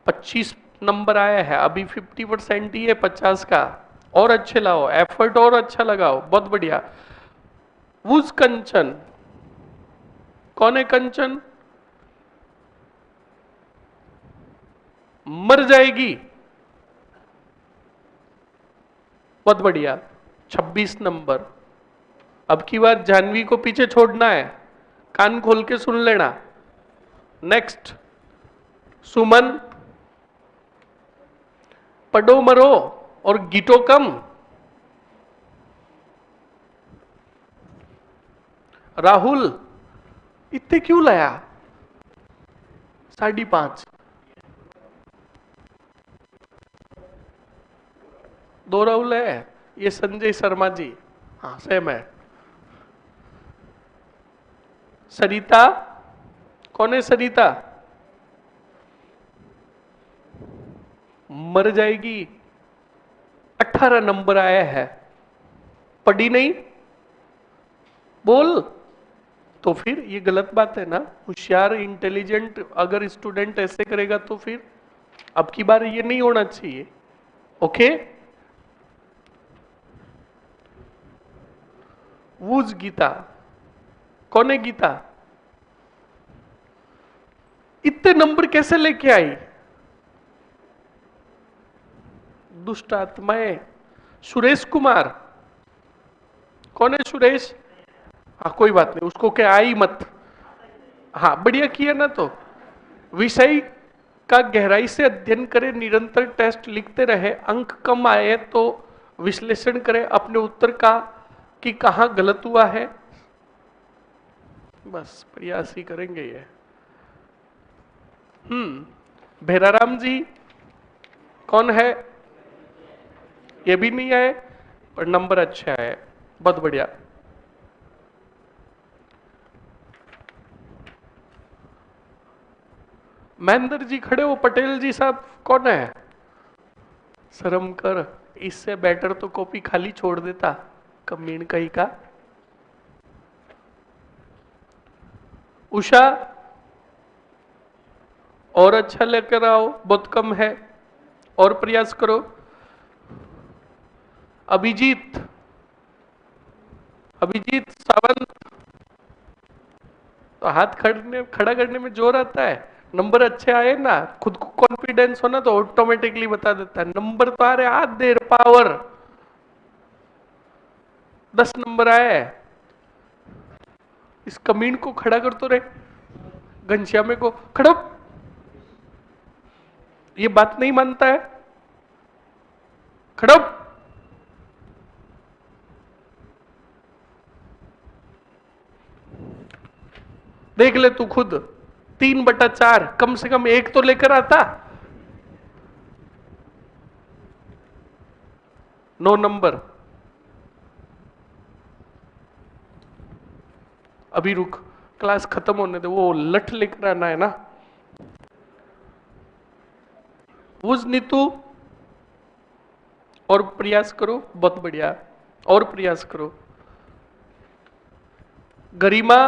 25 नंबर आया है, अभी 50% ही है 50 का। और अच्छे लाओ, एफर्ट और अच्छा लगाओ, बहुत बढ़िया। वुज कंचन, कौन है कंचन? मर जाएगी, बहुत बढ़िया। 26 नंबर। अब की बार जानवी को पीछे छोड़ना है, कान खोल के सुन लेना। नेक्स्ट, सुमन, पढ़ो मरो और गीटो कम। राहुल, इतने क्यों लाया? 5.5। दो राहुल है, ये संजय शर्मा जी, हाँ सेम है। सरिता, कौन है सरिता? मर जाएगी। 18 नंबर आया है, पढ़ी नहीं, बोल। तो फिर ये गलत बात है ना। होशियार इंटेलिजेंट अगर स्टूडेंट ऐसे करेगा तो फिर अब की बार ये नहीं होना चाहिए। ओके। वूज गीता, कौन है गीता? इतने नंबर कैसे लेके आई? दुष्ट आत्माएं। सुरेश कुमार, कौन है सुरेश? हाँ कोई बात नहीं, उसको क्या आई मत। हाँ बढ़िया किया ना। तो विषय का गहराई से अध्ययन करें, निरंतर टेस्ट लिखते रहे, अंक कम आए तो विश्लेषण करें अपने उत्तर का कि कहां गलत हुआ है। बस प्रयास ही करेंगे ये। भेराराम जी, कौन है? ये भी नहीं आए, पर नंबर अच्छा है, बहुत बढ़िया। महेंद्र जी खड़े हो, पटेल जी साहब कौन है? शर्म कर, इससे बेटर तो कॉपी खाली छोड़ देता, कमीन कहीं का। उषा, और अच्छा लेकर आओ, बहुत कम है, और प्रयास करो। अभिजीत, अभिजीत सावंत, तो हाथ खड़ा करने में जोर आता है। नंबर अच्छे आए ना, खुद को कॉन्फिडेंस हो ना, तो ऑटोमेटिकली बता देता है। नंबर तो आ रहे, हाथ देर पावर। 10 नंबर आए है। इस कमीन को खड़ा कर तो रे, घनश्यामे को खड़ो। ये बात नहीं मानता है, खड़ो। देख ले तू खुद, 3/4, कम से कम एक तो लेकर आता। 9 नंबर। अभी रुक, क्लास खत्म होने दे, वो लठ लेकर आना है ना। उस नीतू, और प्रयास करो, बहुत बढ़िया, और प्रयास करो। गरिमा,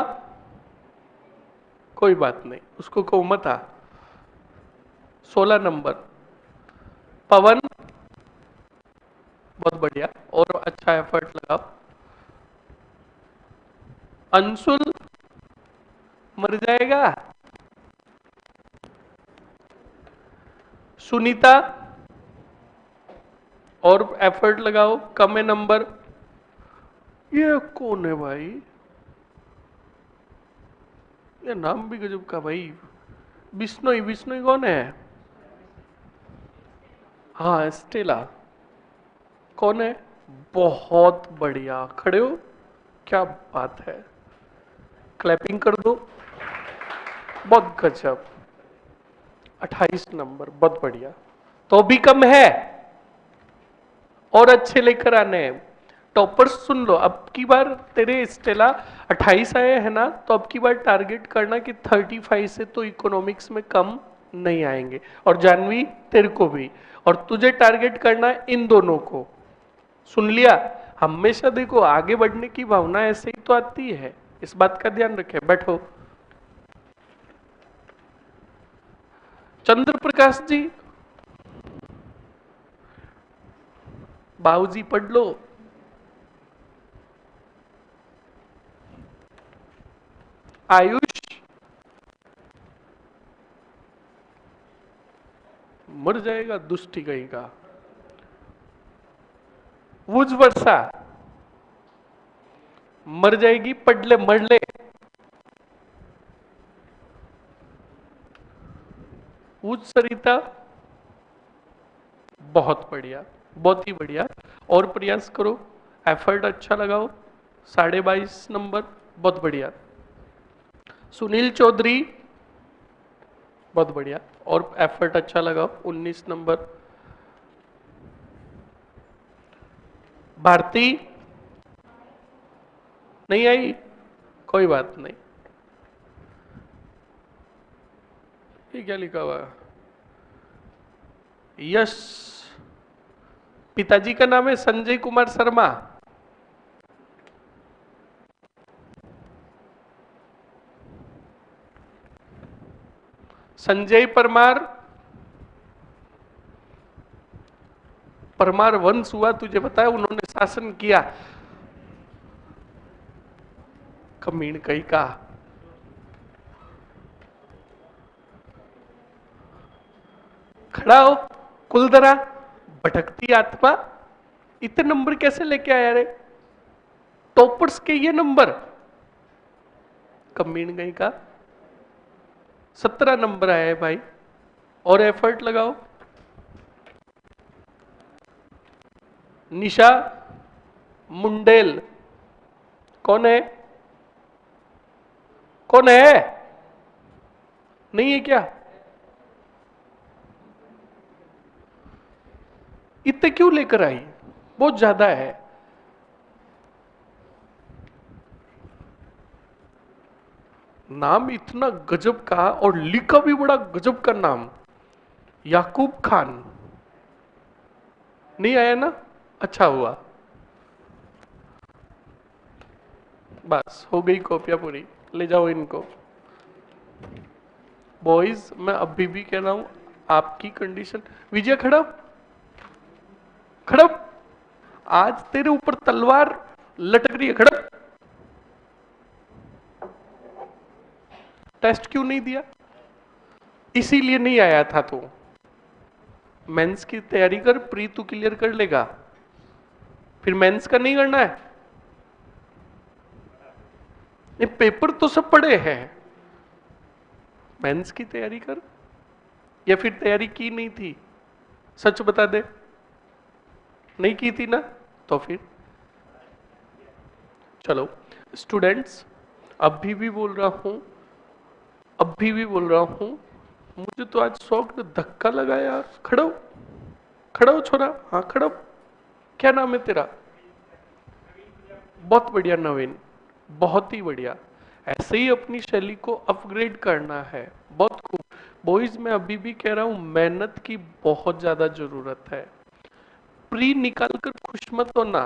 कोई बात नहीं, उसको कहो मत आ। 16 नंबर। पवन, बहुत बढ़िया, और अच्छा एफर्ट लगाओ। अंशुल, मर जाएगा। सुनीता, और एफर्ट लगाओ, कम है नंबर। ये कौन है भाई? ये नाम भी गजब का भाई। बिश्नोई, बिश्नोई कौन है? हाँ स्टेला, कौन है? बहुत बढ़िया, खड़े हो, क्या बात है, क्लैपिंग कर दो, बहुत गजब। 28 नंबर, बहुत बढ़िया। तो भी कम है, और अच्छे लेकर आने हैं। टॉपर्स सुन लो, अब की बार तेरे स्टेला 28 आए हैं ना, तो अब की बार टारगेट करना कि 35 से तो इकोनॉमिक्स में कम नहीं आएंगे, और जानवी तेरे को भी, और तुझे टारगेट करना है इन दोनों को। सुन लिया? हमेशा देखो, आगे बढ़ने की भावना ऐसे ही तो आती है, इस बात का ध्यान रखें। बैठो। चंद्र प्रकाश जी, बाबूजी पढ़ लो। आयुष, मर जाएगा दुष्टी कहीं का। वुज वर्षा, मर जाएगी, पढ़ ले, मर ले। वुज सरिता, बहुत बढ़िया, बहुत ही बढ़िया, और प्रयास करो, एफर्ट अच्छा लगाओ। 22.5 नंबर, बहुत बढ़िया। सुनील चौधरी, बहुत बढ़िया, और एफर्ट अच्छा लगा। 19 नंबर। भारती, नहीं आई, कोई बात नहीं। ये क्या लिखा हुआ है? यश, पिताजी का नाम है संजय कुमार शर्मा। संजय परमार, परमार वंश हुआ, तुझे पता है, उन्होंने शासन किया। कमीण कहीं का। खड़ा हो कुलदरा, भटकती आत्मा, इतने नंबर कैसे लेके आया रे? टॉपर्स के ये नंबर, कमीण कहीं का। 17 नंबर आया है भाई, और एफर्ट लगाओ। निशा मुंडेल, कौन है? कौन है? नहीं है क्या? इतने क्यों लेकर आई? बहुत ज्यादा है। नाम इतना गजब का, और लिखा भी बड़ा गजब का नाम, याकूब खान। नहीं आया ना? अच्छा हुआ, बस हो गई कॉपियां पूरी, ले जाओ इनको। बॉयज मैं अभी भी कह रहा हूं, आपकी कंडीशन। विजय खड़ा, खड़ा, आज तेरे ऊपर तलवार लटक रही है, खड़ा। टेस्ट क्यों नहीं दिया? इसीलिए नहीं आया था तू। मेंस की तैयारी कर, प्री तू क्लियर कर लेगा, फिर मेंस का नहीं करना है। ये पेपर तो सब पड़े हैं, मेंस की तैयारी कर, या फिर तैयारी की नहीं थी? सच बता दे, नहीं की थी ना? तो फिर चलो स्टूडेंट्स, अभी भी बोल रहा हूं, अभी भी बोल रहा हूं, मुझे तो आज शौक ने धक्का लगा यार। खड़ो, खड़ा हो छोरा, हाँ खड़ा हो। क्या नाम है तेरा? बहुत बढ़िया नवीन, बहुत ही बढ़िया। ऐसे ही अपनी शैली को अपग्रेड करना है, बहुत खूब। बॉयज मैं अभी भी कह रहा हूं, मेहनत की बहुत ज्यादा जरूरत है। प्री निकाल कर खुश मत होना,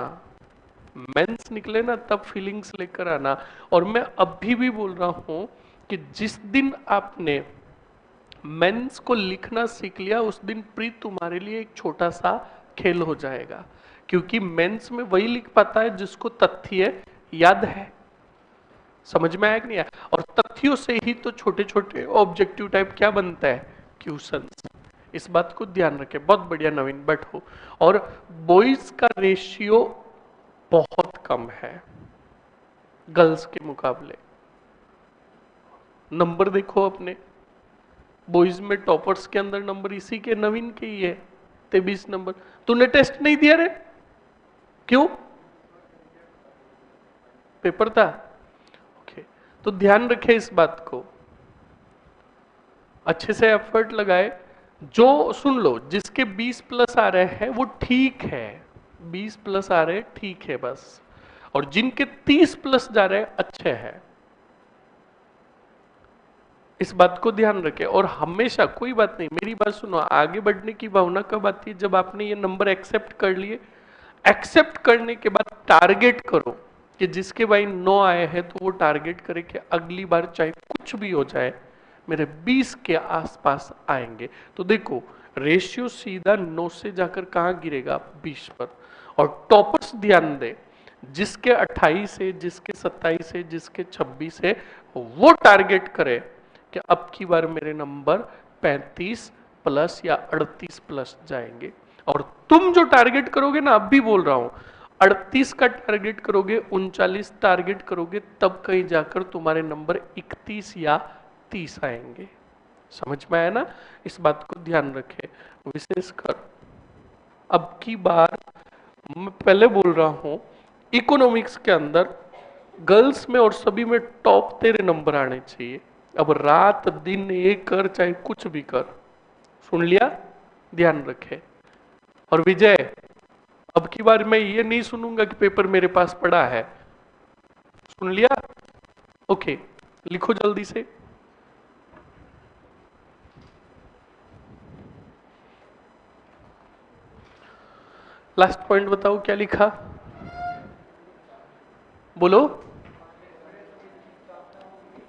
मेंस निकले ना तब फीलिंग्स लेकर आना। और मैं अभी भी बोल रहा हूं कि जिस दिन आपने मेंस को लिखना सीख लिया, उस दिन प्री तुम्हारे लिए एक छोटा सा खेल हो जाएगा, क्योंकि मेंस में वही लिख पाता है जिसको तथ्य याद है। समझ में आया कि नहीं आया? और तथ्यों से ही तो छोटे छोटे ऑब्जेक्टिव टाइप क्या बनता है, क्वेश्चंस। इस बात को ध्यान रखें। बहुत बढ़िया नवीन, बैठो। और बॉयज का रेशियो बहुत कम है गर्ल्स के मुकाबले। नंबर देखो अपने, बॉयज में टॉपर्स के अंदर नंबर इसी के, नवीन के ही है 23 नंबर। तूने टेस्ट नहीं दिया रे? क्यों? पेपर था? ओके, तो ध्यान रखे इस बात को, अच्छे से एफर्ट लगाए। जो सुन लो, जिसके 20 प्लस आ रहे हैं वो ठीक है, 20 प्लस आ रहे ठीक है बस, और जिनके 30 प्लस जा रहे हैं अच्छे हैं। इस बात को ध्यान रखें। और हमेशा, कोई बात नहीं, मेरी बात सुनो, आगे बढ़ने की भावना कब आती है? जब आपने ये नंबर एक्सेप्ट कर लिए। एक्सेप्ट करने के बाद टारगेट करो कि जिसके भाई 9 आए हैं तो वो टारगेट करे कि अगली बार चाहे कुछ भी हो जाए मेरे 20 के आसपास आएंगे। तो देखो रेशियो सीधा 9 से जाकर कहां गिरेगा? 20 पर। और टॉपर्स ध्यान दे, जिसके 28 है, जिसके 27 है, जिसके 26 है, वो टारगेट करे कि अब की बार मेरे नंबर 35 प्लस या 38 प्लस जाएंगे। और तुम जो टारगेट करोगे ना, अब भी बोल रहा हूं, 38 का टारगेट करोगे, 39 टारगेट करोगे, तब कहीं जाकर तुम्हारे नंबर 31 या 30 आएंगे। समझ में आया ना? इस बात को ध्यान रखे विशेषकर। अब की बार मैं पहले बोल रहा हूं, इकोनॉमिक्स के अंदर गर्ल्स में और सभी में टॉप तेरे नंबर आने चाहिए। अब रात दिन ये कर, चाहे कुछ भी कर। सुन लिया? ध्यान रखे। और विजय, अब की बार मैं ये नहीं सुनूंगा कि पेपर मेरे पास पड़ा है। सुन लिया? ओके, लिखो जल्दी से। लास्ट पॉइंट बताओ क्या लिखा, बोलो।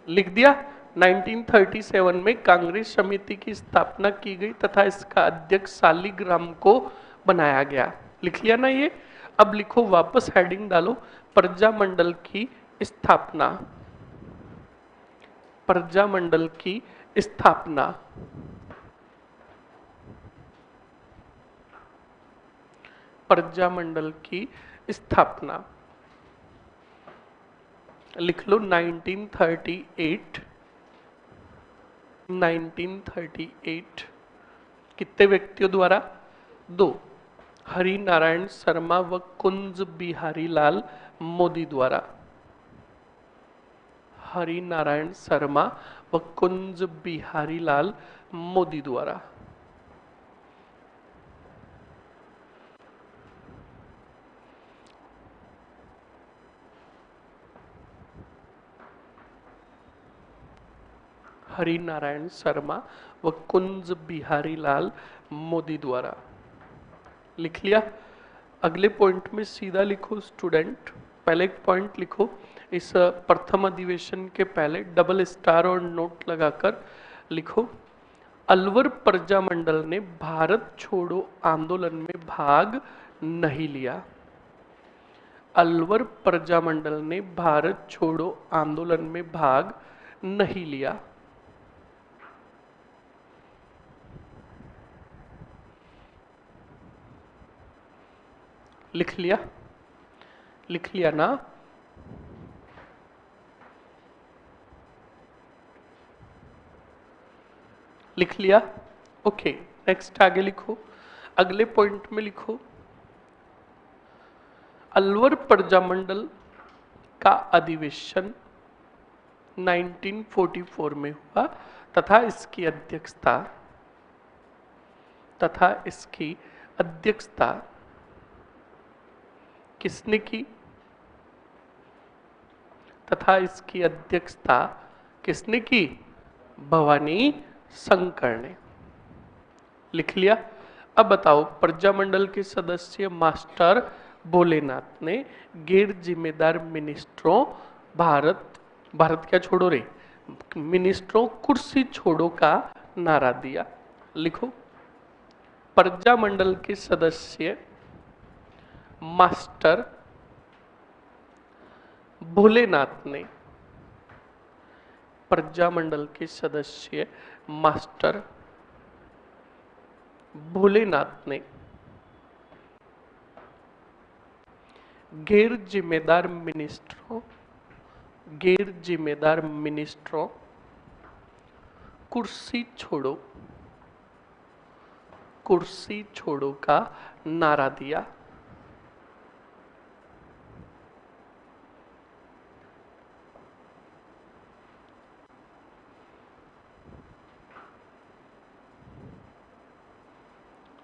लिख दिया। 1937 में कांग्रेस समिति की स्थापना की गई तथा इसका अध्यक्ष सालिग्राम को बनाया गया। लिख लिया ना ये? अब लिखो, वापस हेडिंग डालो, प्रजामंडल की स्थापना। प्रजामंडल की स्थापना। प्रजामंडल की स्थापना लिख लो। 1938। 1938 कितने व्यक्तियों द्वारा? दो, हरि नारायण शर्मा व कुंज बिहारी लाल मोदी द्वारा। हरि नारायण शर्मा व कुंज बिहारी लाल मोदी द्वारा। हरि नारायण शर्मा व कुंज बिहारी लाल मोदी द्वारा। लिख लिया? अगले पॉइंट में सीधा लिखो स्टूडेंट। पहले एक पॉइंट लिखो, इस प्रथम अधिवेशन के पहले डबल स्टार और नोट लगाकर लिखो, अलवर प्रजामंडल ने भारत छोड़ो आंदोलन में भाग नहीं लिया। अलवर प्रजामंडल ने भारत छोड़ो आंदोलन में भाग नहीं लिया। लिख लिया? लिख लिया ना? लिख लिया? ओके, नेक्स्ट आगे लिखो। अगले पॉइंट में लिखो, अलवर प्रजामंडल का अधिवेशन 1944 में हुआ तथा इसकी अध्यक्षता किसने की? तथा इसकी अध्यक्षता किसने की? भवानी शंकर ने। लिख लिया? अब बताओ, प्रजामंडल के सदस्य मास्टर भोलेनाथ ने गैर जिम्मेदार मिनिस्टरों भारत क्या छोड़ो रे, मिनिस्टरों कुर्सी छोड़ो का नारा दिया। लिखो, प्रजामंडल के सदस्य मास्टर भोलेनाथ ने, प्रजामंडल के सदस्य मास्टर भोलेनाथ ने गैर जिम्मेदार मिनिस्टरों कुर्सी छोड़ो का नारा दिया।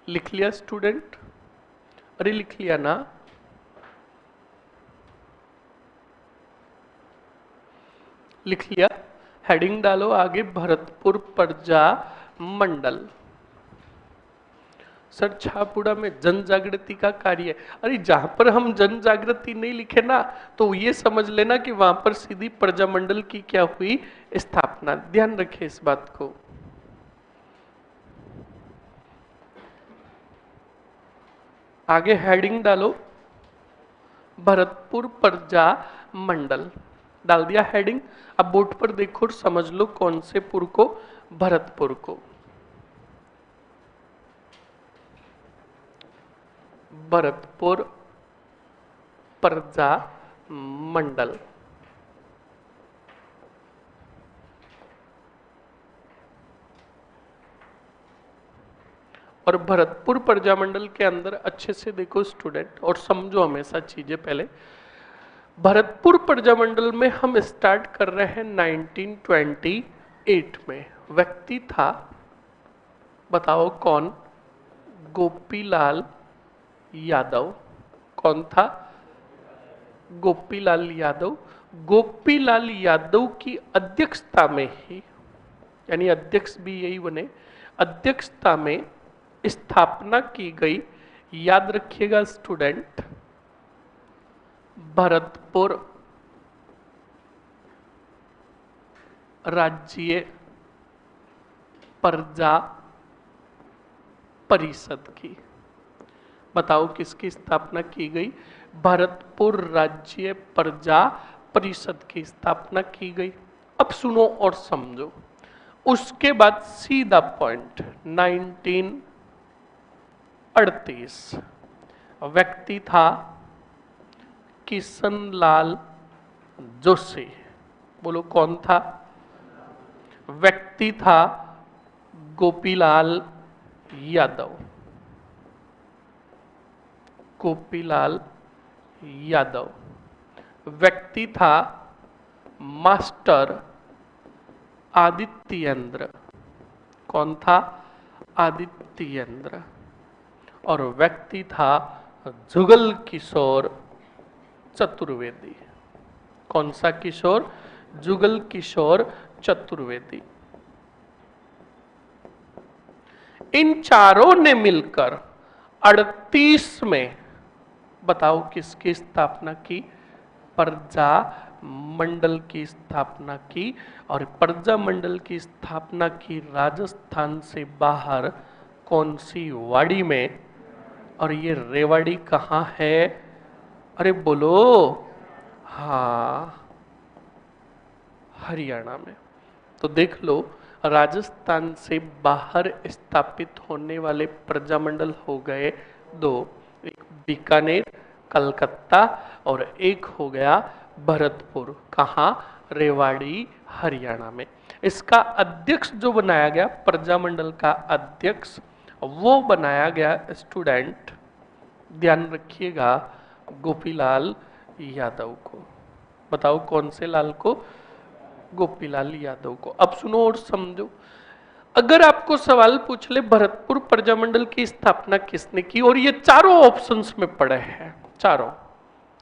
लिख लिया स्टूडेंट? अरे लिख लिया ना? लिख लिया? हेडिंग डालो आगे, भरतपुर प्रजा मंडल। सर छापुड़ा में जन जागृति का कार्य। अरे जहां पर हम जन जागृति नहीं लिखे ना, तो ये समझ लेना कि वहां पर सीधी प्रजामंडल की क्या हुई? स्थापना। ध्यान रखें इस बात को। आगे हेडिंग डालो, भरतपुर प्रजा मंडल। डाल दिया हेडिंग? अब बोर्ड पर देखो और समझ लो कौन से पुर को? भरतपुर को। भरतपुर प्रजा मंडल। और भरतपुर प्रजामंडल के अंदर अच्छे से देखो स्टूडेंट और समझो हमेशा चीजें। पहले भरतपुर प्रजामंडल में हम स्टार्ट कर रहे हैं 1928 में। व्यक्ति था, बताओ कौन? गोपीलाल यादव। कौन था? गोपीलाल यादव। गोपीलाल यादव की अध्यक्षता में ही, यानी अध्यक्ष भी यही बने, अध्यक्षता में स्थापना की गई, याद रखिएगा स्टूडेंट, भरतपुर राज्य प्रजा परिषद की। बताओ किसकी स्थापना की गई? भरतपुर राज्य प्रजा परिषद की स्थापना की गई। अब सुनो और समझो। उसके बाद सीधा पॉइंट 1938, व्यक्ति था किशनलाल जोशी। बोलो कौन था? व्यक्ति था गोपीलाल यादव। गोपीलाल यादव। व्यक्ति था मास्टर आदित्येंद्र। कौन था? आदित्येंद्र। और व्यक्ति था जुगल किशोर चतुर्वेदी। कौन सा किशोर? जुगल किशोर चतुर्वेदी। इन चारों ने मिलकर 38 में, बताओ किसकी स्थापना की? प्रजा मंडल की स्थापना की। और प्रजा मंडल की स्थापना की राजस्थान से बाहर कौन सी वाड़ी में? और ये रेवाड़ी कहाँ है? अरे बोलो। हाँ, हरियाणा में। तो देख लो, राजस्थान से बाहर स्थापित होने वाले प्रजामंडल हो गए दो, एक बीकानेर कलकत्ता और एक हो गया भरतपुर। कहाँ? रेवाड़ी हरियाणा में। इसका अध्यक्ष जो बनाया गया, प्रजामंडल का अध्यक्ष, वो बनाया गया स्टूडेंट, ध्यान रखिएगा, गोपीलाल यादव को। बताओ कौन से लाल को? गोपीलाल यादव को। अब सुनो और समझो। अगर आपको सवाल पूछ ले भरतपुर प्रजामंडल की स्थापना किसने की, और ये चारों ऑप्शंस में पड़े हैं, चारों,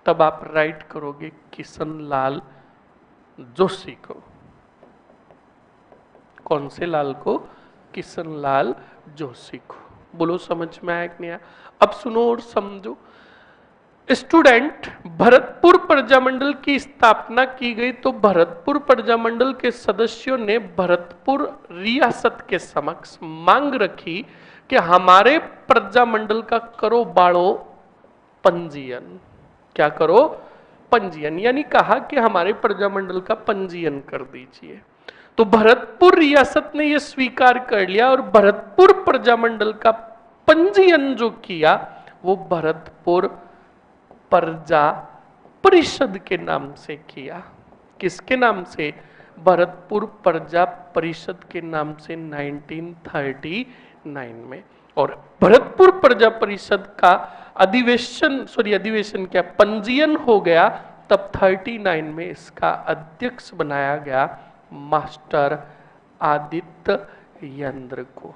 तब आप राइट करोगे किशनलाल जोशी को। कौन से लाल को? किशनलाल जोशी को। बोलो समझ में आया कि नहीं आया? अब सुनो और समझो स्टूडेंट। भरतपुर प्रजामंडल की स्थापना की गई तो भरतपुर प्रजामंडल के सदस्यों ने भरतपुर रियासत के समक्ष मांग रखी कि हमारे प्रजामंडल का करो बाड़ो पंजीयन। क्या करो? पंजीयन। यानी कहा कि हमारे प्रजामंडल का पंजीयन कर दीजिए। तो भरतपुर रियासत ने यह स्वीकार कर लिया और भरतपुर प्रजामंडल का पंजीयन जो किया वो भरतपुर प्रजा परिषद के नाम से किया। किसके नाम से? भरतपुर प्रजा परिषद के नाम से 1939 में। और भरतपुर प्रजा परिषद का अधिवेशन क्या, पंजीयन हो गया तब 39 में इसका अध्यक्ष बनाया गया मास्टर आदित्येंद्र को।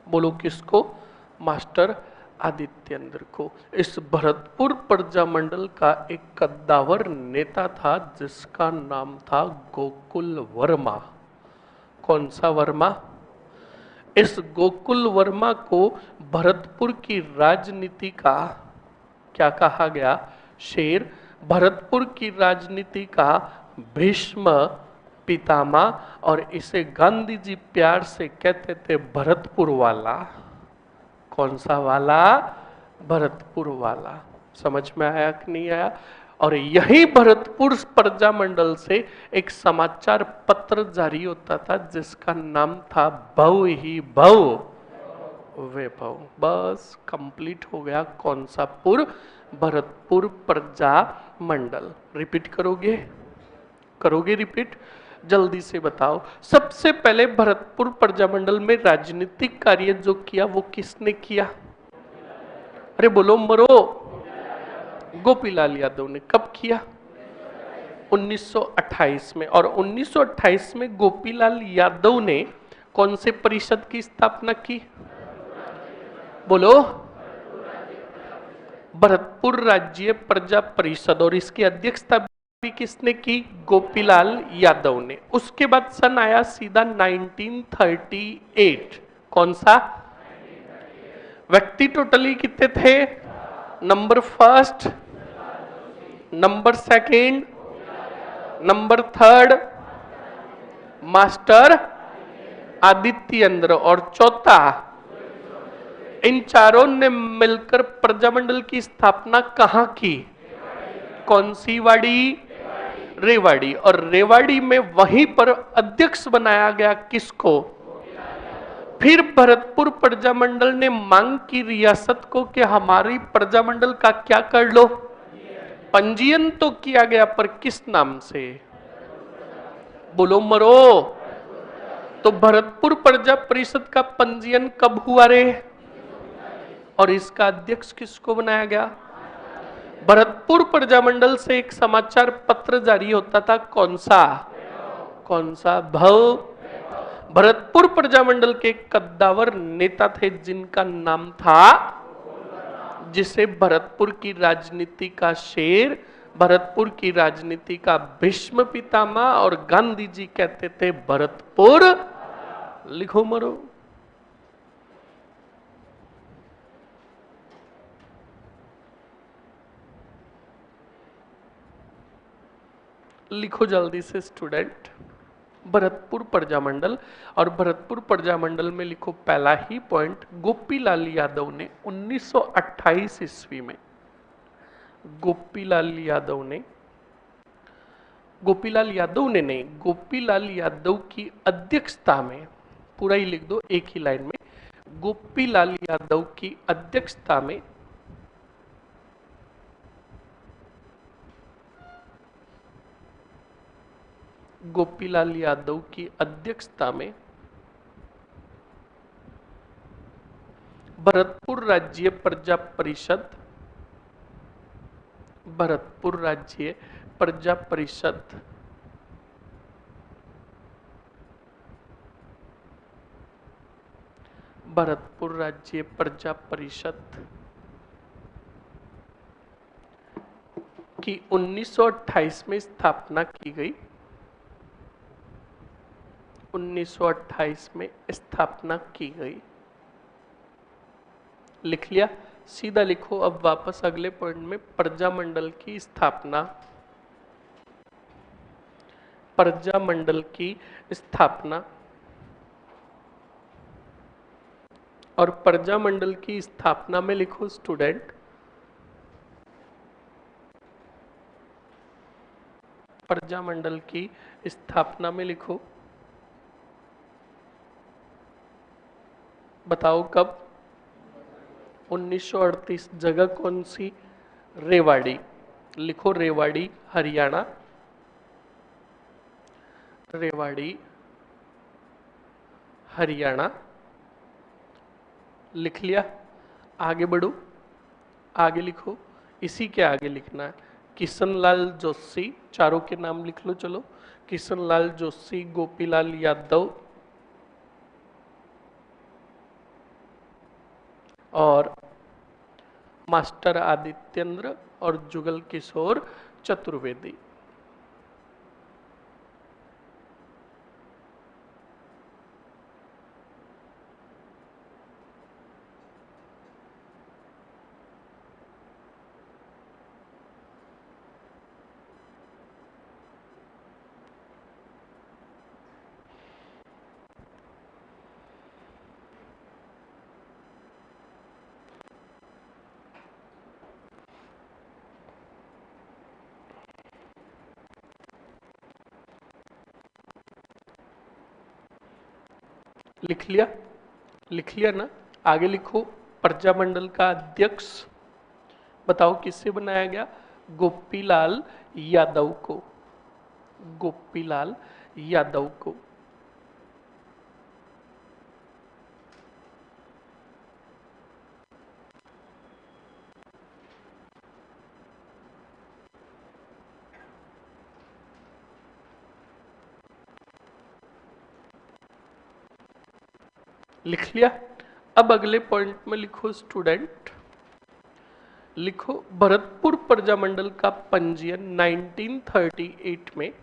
बोलो किसको? मास्टर आदित्येंद्र को। इस भरतपुर प्रजामंडल का एक कद्दावर नेता था जिसका नाम था गोकुल वर्मा। कौन सा वर्मा? इस गोकुल वर्मा को भरतपुर की राजनीति का क्या कहा गया? शेर। भरतपुर की राजनीति का भीष्म पितामह, और इसे गांधी जी प्यार से कहते थे भरतपुर वाला। कौन सा वाला? भरतपुर वाला। समझ में आया कि नहीं आया? और यही भरतपुर प्रजामंडल से एक समाचार पत्र जारी होता था जिसका नाम था भव ही भव वैभव। बस कंप्लीट हो गया। कौन सा पुर? भरतपुर प्रजामंडल। रिपीट करोगे? करोगे रिपीट? जल्दी से बताओ। सबसे पहले भरतपुर प्रजामंडल में राजनीतिक कार्य जो किया वो किसने किया? अरे बोलो मरो। गोपीलाल यादव ने कब किया? 1928 में। और 1928 में गोपीलाल यादव ने कौन से परिषद की स्थापना की? बोलो। भरतपुर राज्य प्रजा परिषद। और इसकी अध्यक्षता भी किसने की? गोपीलाल यादव ने। उसके बाद सन आया सीधा 1938। कौन सा? व्यक्ति टोटली कितने थे? Number first, number second, number third master Adityendra, और चौथा, इन चारों ने मिलकर प्रजामंडल की स्थापना कहां की? कौन सी वाड़ी? रेवाड़ी। और रेवाड़ी में वहीं पर अध्यक्ष बनाया गया किसको? फिर भरतपुर प्रजामंडल ने मांग की रियासत को कि हमारी प्रजामंडल का क्या कर लो? पंजीयन तो किया गया, पर किस नाम से? बोलो मरो। तो भरतपुर प्रजा परिषद का पंजीयन कब हुआ रे? और इसका अध्यक्ष किसको बनाया गया? भरतपुर प्रजामंडल से एक समाचार पत्र जारी होता था, कौन सा? कौन सा? भव। भरतपुर प्रजामंडल के कद्दावर नेता थे जिनका नाम था, जिसे भरतपुर की राजनीति का शेर, भरतपुर की राजनीति का भीष्म पितामह और गांधी जी कहते थे भरतपुर। लिखो मरो। लिखो जल्दी से स्टूडेंट। भरतपुर प्रजामंडल। और भरतपुर प्रजामंडल में लिखो पहला ही पॉइंट, गोपीलाल यादव ने 1928 ईस्वी में, गोपीलाल यादव ने, गोपीलाल यादव ने नहीं, गोपीलाल यादव की अध्यक्षता में, पूरा ही लिख दो एक ही लाइन में, गोपीलाल यादव की अध्यक्षता में गोपीलाल यादव की अध्यक्षता में भरतपुर राज्य प्रजा परिषद, भरतपुर राज्य प्रजा परिषद भरतपुर राज्य प्रजा परिषद की 1928 में स्थापना की गई। 1928 में स्थापना की गई। लिख लिया? सीधा लिखो अब वापस अगले पॉइंट में, प्रजामंडल की स्थापना, प्रजामंडल की स्थापना। और प्रजामंडल की स्थापना में लिखो स्टूडेंट, प्रजामंडल की स्थापना में लिखो, बताओ कब? 1938। जगह कौन सी? रेवाड़ी। लिखो रेवाड़ी हरियाणा, रेवाड़ी हरियाणा। लिख लिया? आगे बढ़ो, आगे लिखो, इसी के आगे लिखना है। किशनलाल जोशी, चारों के नाम लिख लो चलो। किशनलाल जोशी, गोपीलाल यादव और मास्टर आदित्येंद्र और जुगल किशोर चतुर्वेदी। लिख लिया? लिख लिया ना? आगे लिखो, प्रजामंडल का अध्यक्ष बताओ किससे बनाया गया? गोपीलाल यादव को, गोपीलाल यादव को। लिख लिया। अब अगले पॉइंट में लिखो स्टूडेंट, लिखो भरतपुर प्रजामंडल का पंजीयन 1938 में,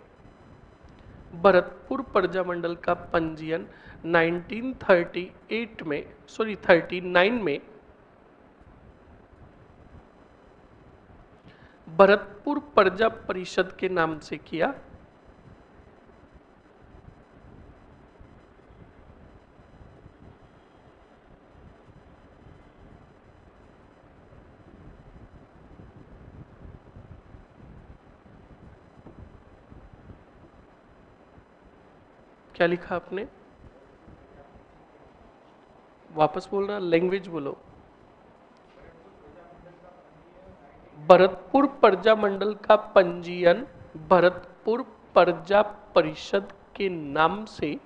भरतपुर प्रजामंडल का पंजीयन 1938 में, सॉरी 39 में भरतपुर प्रजा परिषद के नाम से किया। क्या लिखा आपने? वापस बोलना, लैंग्वेज बोलो। भरतपुर प्रजा मंडल का पंजीयन भरतपुर प्रजा परिषद के नाम से,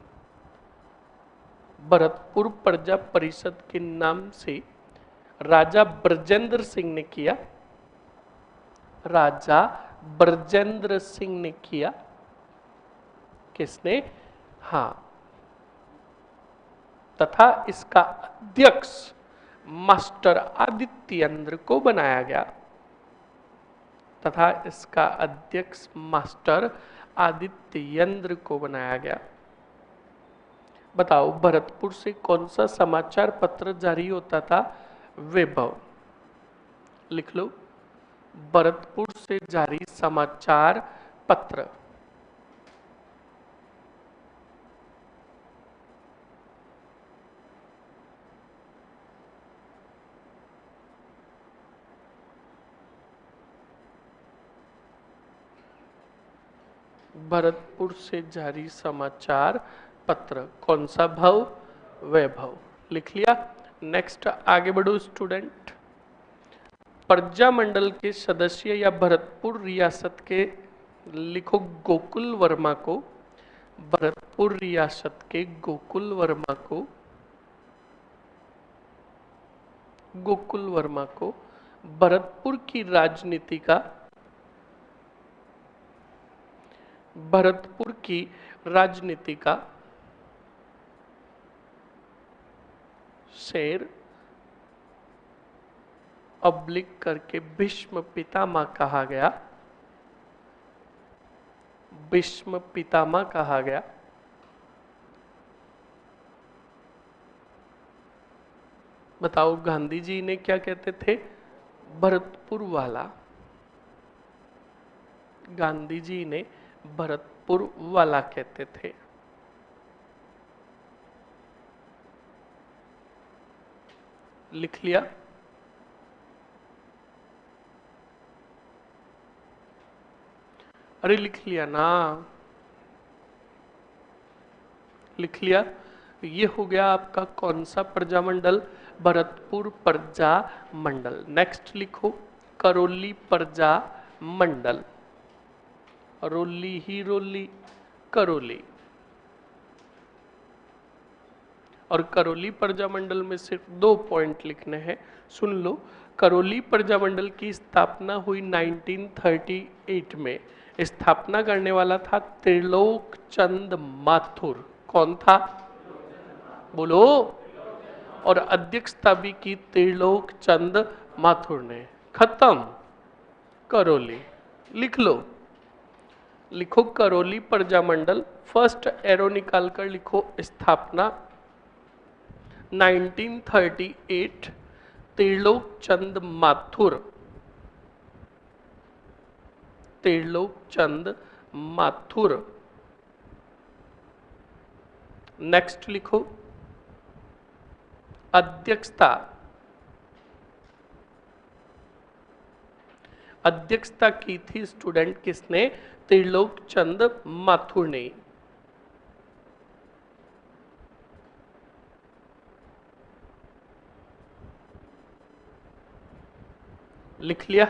भरतपुर प्रजा परिषद के नाम से राजा ब्रजेंद्र सिंह ने किया। राजा ब्रजेंद्र सिंह ने किया। किसने? हाँ। तथा इसका अध्यक्ष मास्टर आदित्येंद्र को बनाया गया। तथा इसका अध्यक्ष मास्टर आदित्येंद्र को बनाया गया। बताओ भरतपुर से कौन सा समाचार पत्र जारी होता था? वैभव। लिख लो, भरतपुर से जारी समाचार पत्र। भरतपुर से जारी समाचार पत्र कौन सा भाव? वैभव। लिख लिया। नेक्स्ट आगे बढ़ो स्टूडेंट। प्रजामंडल के सदस्य या भरतपुर रियासत के, लिखो गोकुल वर्मा को, भरतपुर रियासत के गोकुल वर्मा को, गोकुल वर्मा को भरतपुर की राजनीति का, भरतपुर की राजनीति का शेर ऑब्लिक करके भीष्म पितामह कहा गया। भीष्म पितामह कहा गया। बताओ गांधी जी ने क्या कहते थे? भरतपुर वाला। गांधी जी ने भरतपुर वाला कहते थे। लिख लिया। अरे लिख लिया ना, लिख लिया। ये हो गया आपका कौन सा प्रजामंडल? भरतपुर प्रजा मंडल। नेक्स्ट लिखो करौली प्रजा मंडल। रोली ही रोली, करौली। और करौली प्रजामंडल में सिर्फ 2 पॉइंट लिखने हैं, सुन लो। करौली प्रजामंडल की स्थापना हुई 1938 में। स्थापना करने वाला था त्रिलोक चंद माथुर। कौन था? बोलो। और अध्यक्षता भी की त्रिलोक चंद माथुर ने। खत्म। करौली। लिख लो, लिखो करौली प्रजामंडल। फर्स्ट एरो निकालकर लिखो स्थापना 1938, त्रिलोक चंद माथुर। त्रिलोक चंद माथुर। नेक्स्ट लिखो अध्यक्षता। अध्यक्षता की थी स्टूडेंट किसने? त्रिलोक चंद माथुर ने। लिख लिया?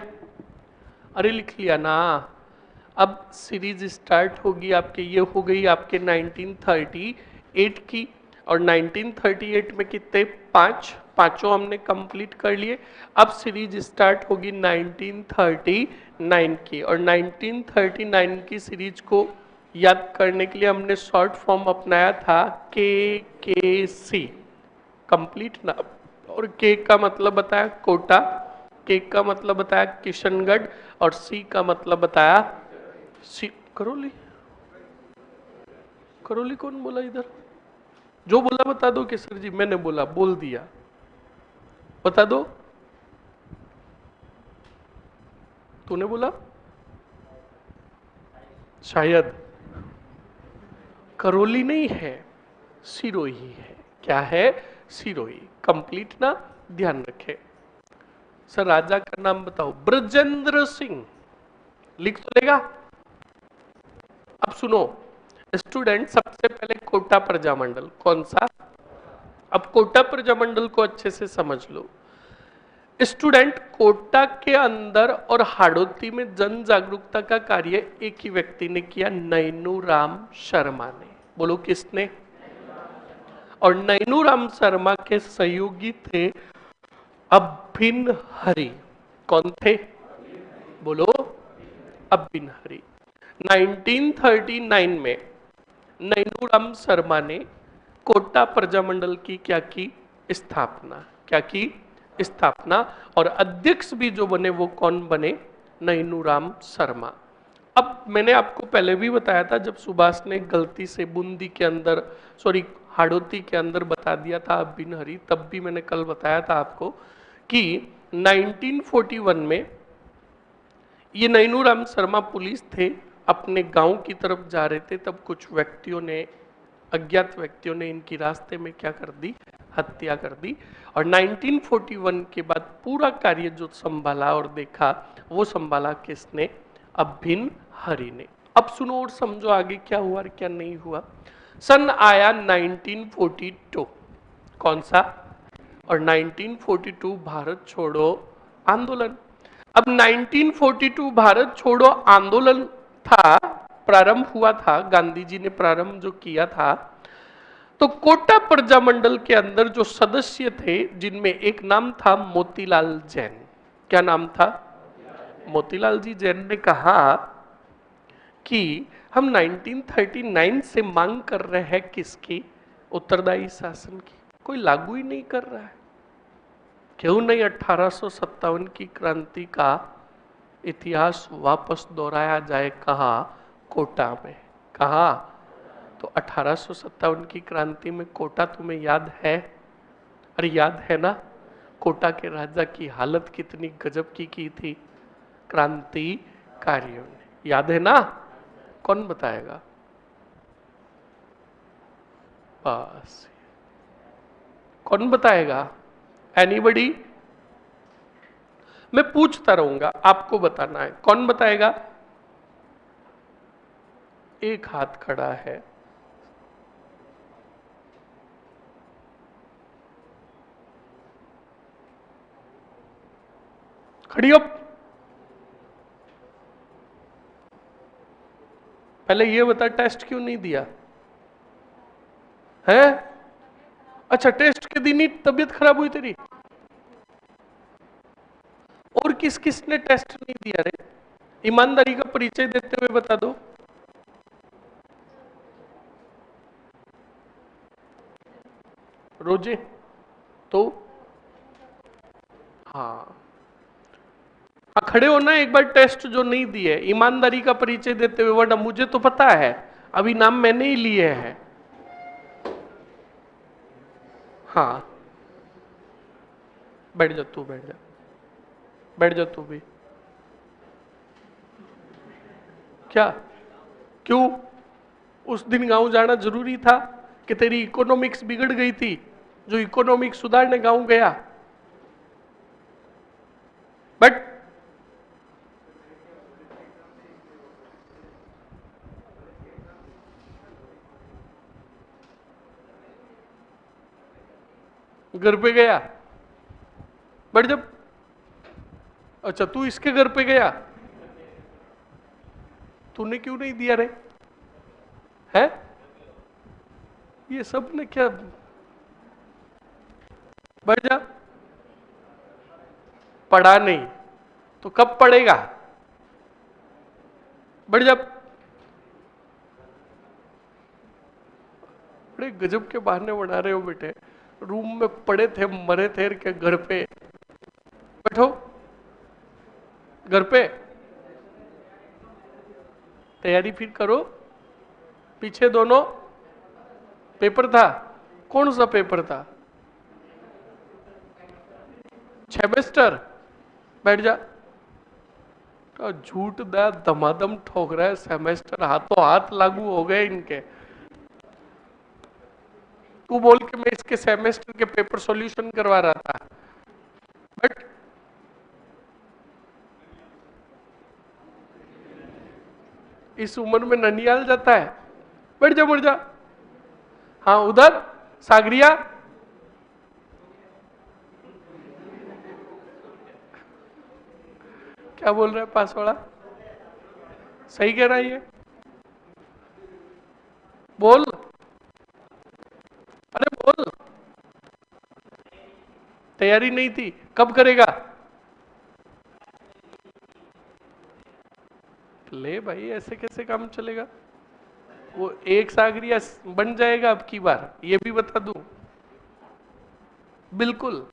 अरे लिख लिया ना। अब सीरीज स्टार्ट होगी आपके, ये हो गई आपके 1938 की। और 1938 में कितने? 5, पांचों हमने कंप्लीट कर लिए। अब सीरीज स्टार्ट होगी 1939 की। और 1939 की सीरीज को याद करने के लिए हमने शॉर्ट फॉर्म अपनाया था के सी। कंप्लीट ना। और के का मतलब बताया कोटा, के का मतलब बताया किशनगढ़, और सी का मतलब बताया सी करौली। करौली कौन बोला इधर? जो बोला बता दो केसर जी, मैंने बोला बोल दिया, बता दो। तूने बोला शायद। करौली नहीं है, सिरोही है। क्या है? सिरोही। कंप्लीट ना, ध्यान रखें। सर राजा का नाम बताओ। ब्रजेंद्र सिंह। लिख तो लेगा। अब सुनो स्टूडेंट, सबसे पहले कोटा प्रजामंडल कौन सा? अब कोटा प्रजामंडल को अच्छे से समझ लो स्टूडेंट। कोटा के अंदर और हाड़ौती में जन जागरूकता का कार्य एक ही व्यक्ति ने किया, नैनू राम शर्मा ने। बोलो किसने? और नैनू राम शर्मा के सहयोगी थे अभिन हरि। कौन थे? बोलो अभिन हरि। 1939 में नैनूराम शर्मा ने कोटा प्रजामंडल की क्या की? स्थापना। क्या की? स्थापना। और अध्यक्ष भी जो बने वो कौन बने? नैनूराम शर्मा। अब मैंने आपको पहले भी बताया था, जब सुभाष ने गलती से बूंदी के अंदर, सॉरी हाड़ौती के अंदर बता दिया था अभिन हरि, तब भी मैंने कल बताया था आपको कि 1941 में ये नैनूराम शर्मा पुलिस थे, अपने गांव की तरफ जा रहे थे, तब कुछ व्यक्तियों ने, अज्ञात व्यक्तियों ने इनकी रास्ते में क्या कर दी? हत्या कर दी। और 1941 के बाद पूरा कार्य जो संभाला और देखा, वो संभाला किसने? अभिन हरि ने। अब सुनो और समझो आगे क्या हुआ और क्या नहीं हुआ। सन आया 1942। कौन सा? और 1942 भारत छोड़ो आंदोलन। अब 1942 भारत छोड़ो आंदोलन था, प्रारंभ हुआ था, गांधी जी ने प्रारंभ जो किया था, तो कोटा प्रजामंडल के अंदर जो सदस्य थे, जिनमें एक नाम था मोतीलाल जैन। क्या नाम था? मोतीलाल जी जैन ने कहा कि हम 1939 से मांग कर रहे हैं किसकी? उत्तरदायी शासन की। कोई लागू ही नहीं कर रहा है। क्यों नहीं 1857 की क्रांति का इतिहास वापस दोहराया जाए? कहा? कोटा में। कहा? तो 1857 की क्रांति में कोटा तुम्हें याद है? अरे याद है ना? कोटा के राजा की हालत कितनी गजब की थी क्रांतिकारियों ने। याद है ना? कौन बताएगा? बस कौन बताएगा? एनीबडी? मैं पूछता रहूंगा, आपको बताना है। कौन बताएगा? एक हाथ खड़ा है। खड़ी हो। पहले ये बता, टेस्ट क्यों नहीं दिया है? अच्छा, टेस्ट के दिन ही तबीयत खराब हुई तेरी? और किस किस ने टेस्ट नहीं दिया रे? ईमानदारी का परिचय देते हुए बता दो। रोजे तो हाँ हाँ, खड़े होना एक बार। टेस्ट जो नहीं दिए, ईमानदारी का परिचय देते हुए, वरना मुझे तो पता है, अभी नाम मैंने ही लिए हैं। हाँ, बैठ जा तू, बैठ जा, बैठ जा तू भी। क्या? क्यों? उस दिन गांव जाना जरूरी था कि तेरी इकोनॉमिक्स बिगड़ गई थी? जो इकोनॉमिक्स सुधारने गांव गया। बट घर पे गया? बट जब, अच्छा तू इसके घर पे गया, तूने क्यों नहीं दिया रे? है? ये सब ने क्या? बैठ जा। पढ़ा नहीं तो कब पढ़ेगा? बैठ जा। बड़े गजब के बहाने बना रहे हो बेटे। रूम में पड़े थे, मरे थे के घर पे बैठो, घर पे तैयारी फिर करो। पीछे दोनों पेपर था, कौन सा पेपर था? सेमेस्टर। बैठ जा। झूठ दा धमाधम ठोक रहा है, सेमेस्टर हाथों हाथ लागू हो गए इनके। तू बोल के मैं इसके सेमेस्टर के पेपर सॉल्यूशन करवा रहा था। बट इस उम्र में ननियाल जाता है? बैठ जा, बैठ जा। हाँ उधर सागरिया, क्या बोल रहा है पास वाला? सही कह रहा है ये, बोल, अरे बोल। तैयारी नहीं थी, कब करेगा? ले भाई, ऐसे कैसे काम चलेगा? वो एक सागरिया बन जाएगा अब की बार, ये भी बता दूं। बिल्कुल।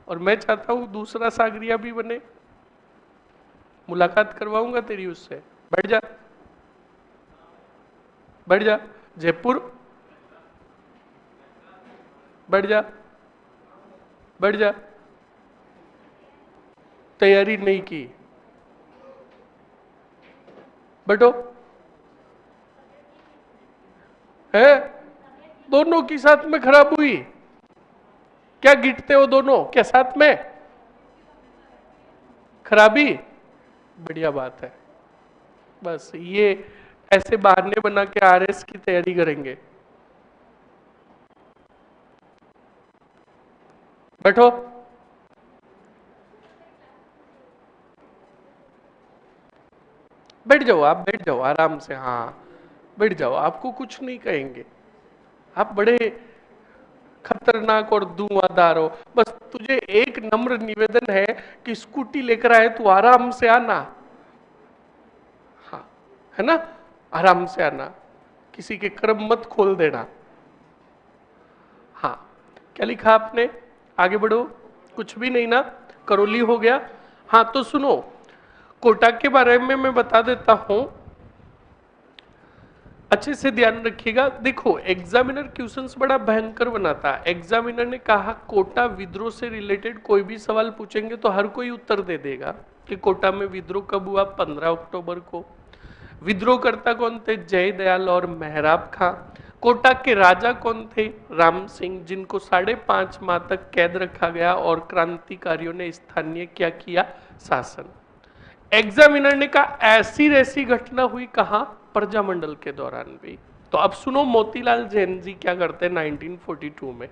और मैं चाहता हूं दूसरा सागरिया भी बने। मुलाकात करवाऊंगा तेरी उससे। बैठ जा, बैठ जा। जयपुर, बैठ जा, बैठ जा। तैयारी नहीं की, बैठो। है, दोनों की साथ में खराब हुई? क्या गिटते हो दोनों क्या साथ में? खराबी, बढ़िया बात है। बस ये ऐसे बहाने बना के आरएस की तैयारी करेंगे। बैठो। बैठ जाओ, आप बैठ जाओ आराम से। हाँ बैठ जाओ, आपको कुछ नहीं कहेंगे। आप बड़े खतरनाक और धुआंधार हो। बस तुझे एक नम्र निवेदन है कि स्कूटी लेकर आए तू आराम से आना। हाँ, है ना? आराम से आना, किसी के कर्म मत खोल देना। हाँ, क्या लिखा आपने? आगे बढ़ो। कुछ भी नहीं ना? करौली हो गया। हाँ तो सुनो, कोटा के बारे में मैं बता देता हूं, अच्छे से ध्यान रखिएगा। देखो एग्जामिनर क्वेश्चंस बड़ा भयंकर बनाता है। एग्जामिनर ने कहा कोटा विद्रोह से रिलेटेड कोई भी सवाल पूछेंगे तो हर कोई उत्तर दे देगा कि कोटा में विद्रोह कब हुआ? 15 अक्टूबर को। विद्रोहकर्ता कौन थे? जय दयाल और मेहराब खां। कोटा के राजा कौन थे? राम सिंह, जिनको 5.5 माह तक कैद रखा गया और क्रांतिकारियों ने स्थानीय क्या किया? शासन। एग्जामिनर ने कहा ऐसी ऐसी घटना हुई कहां? प्रजामंडल के दौरान भी। तो अब सुनो मोतीलाल जैन जी क्या करते हैं 1942 में।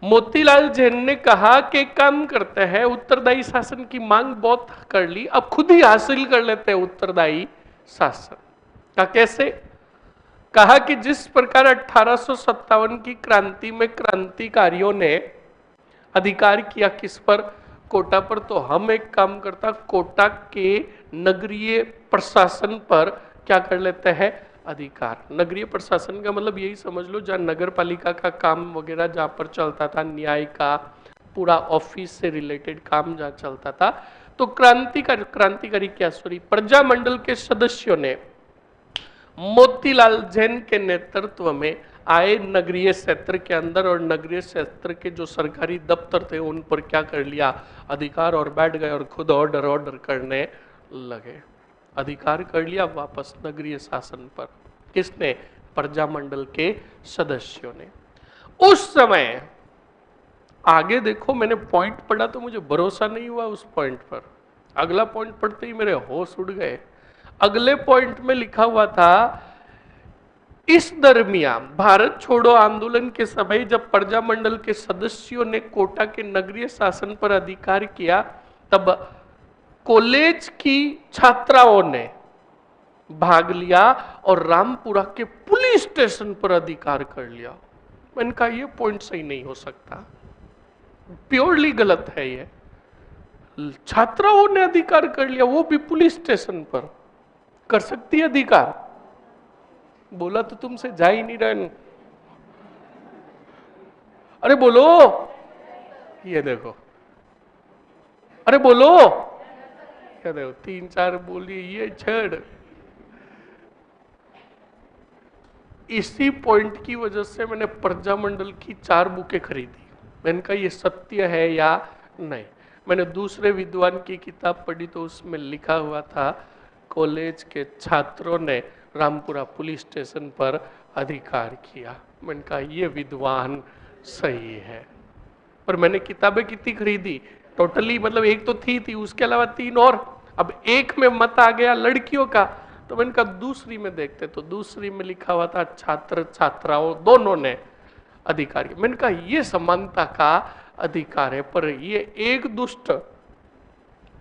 मोतीलाल जैन ने कहा कि काम करते हैं, उत्तरदायी शासन की मांग बहुत कर ली, अब खुद ही हासिल कर लेते हैं उत्तरदायी शासन का। कैसे? कहा कि जिस प्रकार 1857 की क्रांति में क्रांतिकारियों ने अधिकार किया किस पर? कोटा पर। तो हम एक काम करता, कोटा के नगरीय प्रशासन पर क्या कर लेते हैं? अधिकार। नगरीय प्रशासन का मतलब यही समझ लो जहां नगर पालिका का काम वगैरह जहां पर चलता था, न्याय का पूरा ऑफिस से रिलेटेड काम जहां चलता था। तो क्रांतिकारी क्या, सॉरी, प्रजामंडल के सदस्यों ने मोतीलाल जैन के नेतृत्व में आए नगरीय क्षेत्र के अंदर, और नगरीय क्षेत्र के जो सरकारी दफ्तर थे उन पर क्या कर लिया? अधिकार, और बैठ गए और खुद ऑर्डर ऑर्डर करने लगे। अधिकार कर लिया वापस नगरीय शासन पर। किसने? प्रजामंडल के सदस्यों ने। उस समय आगे देखो, मैंने पॉइंट पढ़ा तो मुझे भरोसा नहीं हुआ उस पॉइंट पर। अगला पॉइंट पढ़ते ही मेरे होश उड़ गए। अगले पॉइंट में लिखा हुआ था, इस दरमियान भारत छोड़ो आंदोलन के समय जब प्रजामंडल के सदस्यों ने कोटा के नगरीय शासन पर अधिकार किया, तब कॉलेज की छात्राओं ने भाग लिया और रामपुरा के पुलिस स्टेशन पर अधिकार कर लिया। मैंने कहा यह पॉइंट सही नहीं हो सकता, प्योरली गलत है ये। छात्राओं ने अधिकार कर लिया, वो भी पुलिस स्टेशन पर। कर सकती है अधिकार? बोला तो तुमसे जा ही नहीं रहे। अरे बोलो, ये देखो, अरे बोलो, ये देखो, 3-4 बोलिए, ये छड़। इसी पॉइंट की वजह से मैंने प्रजामंडल की 4 बुकें खरीदी। मैंने कहा ये सत्य है या नहीं। मैंने दूसरे विद्वान की किताब पढ़ी तो उसमें लिखा हुआ था कॉलेज के छात्रों ने रामपुरा पुलिस स्टेशन पर अधिकार किया। मैंने कहा ये विद्वान सही है। पर मैंने किताबें कितनी खरीदी टोटली, मतलब एक तो थी उसके अलावा 3 और। अब एक में मत आ गया लड़कियों का, तो मैंने कहा दूसरी में देखते, तो दूसरी में लिखा हुआ था छात्र छात्राओं दोनों ने अधिकार किया। मैंने कहा ये समानता का अधिकार है, पर ये एक दुष्ट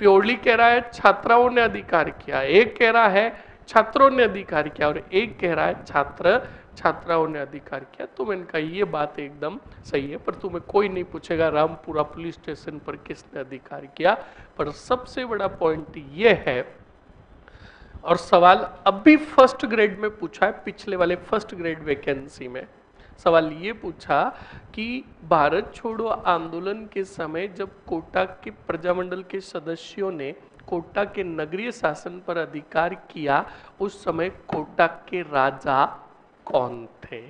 प्योरली कह रहा है छात्राओं ने अधिकार किया, एक कह रहा है छात्रों ने अधिकार किया, और एक कह रहा है छात्र छात्राओं ने अधिकार किया। तो मैंने कहा ये बात एकदम सही है, पर तुम्हें कोई नहीं पूछेगा रामपुरा पुलिस स्टेशन पर किसने अधिकार किया। पर सबसे बड़ा पॉइंट ये है, और सवाल अभी फर्स्ट ग्रेड में पूछा है, पिछले वाले फर्स्ट ग्रेड वैकेंसी में सवाल ये पूछा कि भारत छोड़ो आंदोलन के समय जब कोटा के प्रजामंडल के सदस्यों ने कोटा के नगरीय शासन पर अधिकार किया, उस समय कोटा के राजा कौन थे?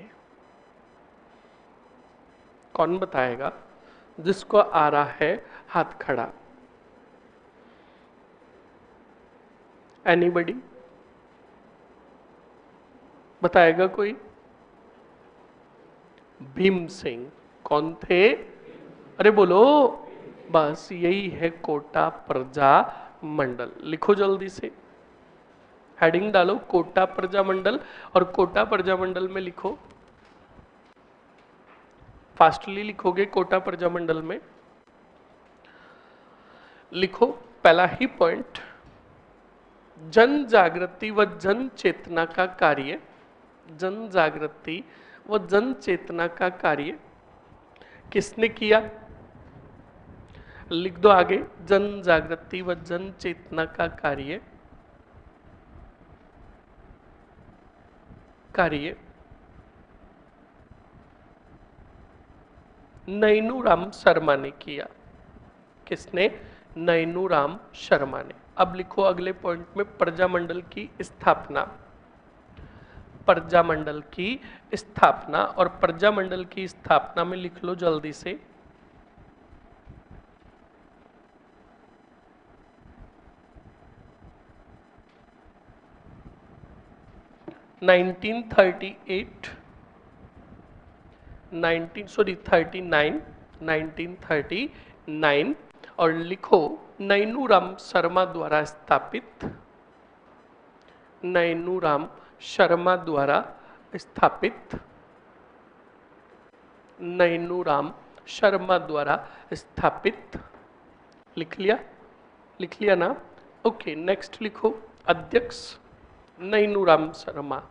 कौन बताएगा? जिसको आ रहा है हाथ खड़ा। एनीबडी बताएगा कोई? भीम सिंह। कौन थे? अरे बोलो, बस यही है कोटा प्रजा मंडल। लिखो जल्दी से, हेडिंग डालो कोटा प्रजा मंडल, और कोटा प्रजा मंडल में लिखो, फास्टली लिखोगे कोटा प्रजा मंडल में। लिखो पहला ही पॉइंट, जन जागृति व जन चेतना का कार्य, जन जागृति व जन चेतना का कार्य किसने किया? लिख दो आगे, जन जागृति व जन चेतना का कार्य नैनूराम शर्मा ने किया। किसने? नैनूराम शर्मा ने। अब लिखो अगले पॉइंट में प्रजामंडल की स्थापना, प्रजामंडल की स्थापना, और प्रजामंडल की स्थापना में लिख लो जल्दी से, नाइनटीन 1939, और लिखो नैनूराम शर्मा द्वारा स्थापित, नैनूराम शर्मा द्वारा स्थापित, नैनूराम शर्मा द्वारा स्थापित। लिख लिया? लिख लिया ना? ओके, नेक्स्ट लिखो अध्यक्ष नैनूराम शर्मा।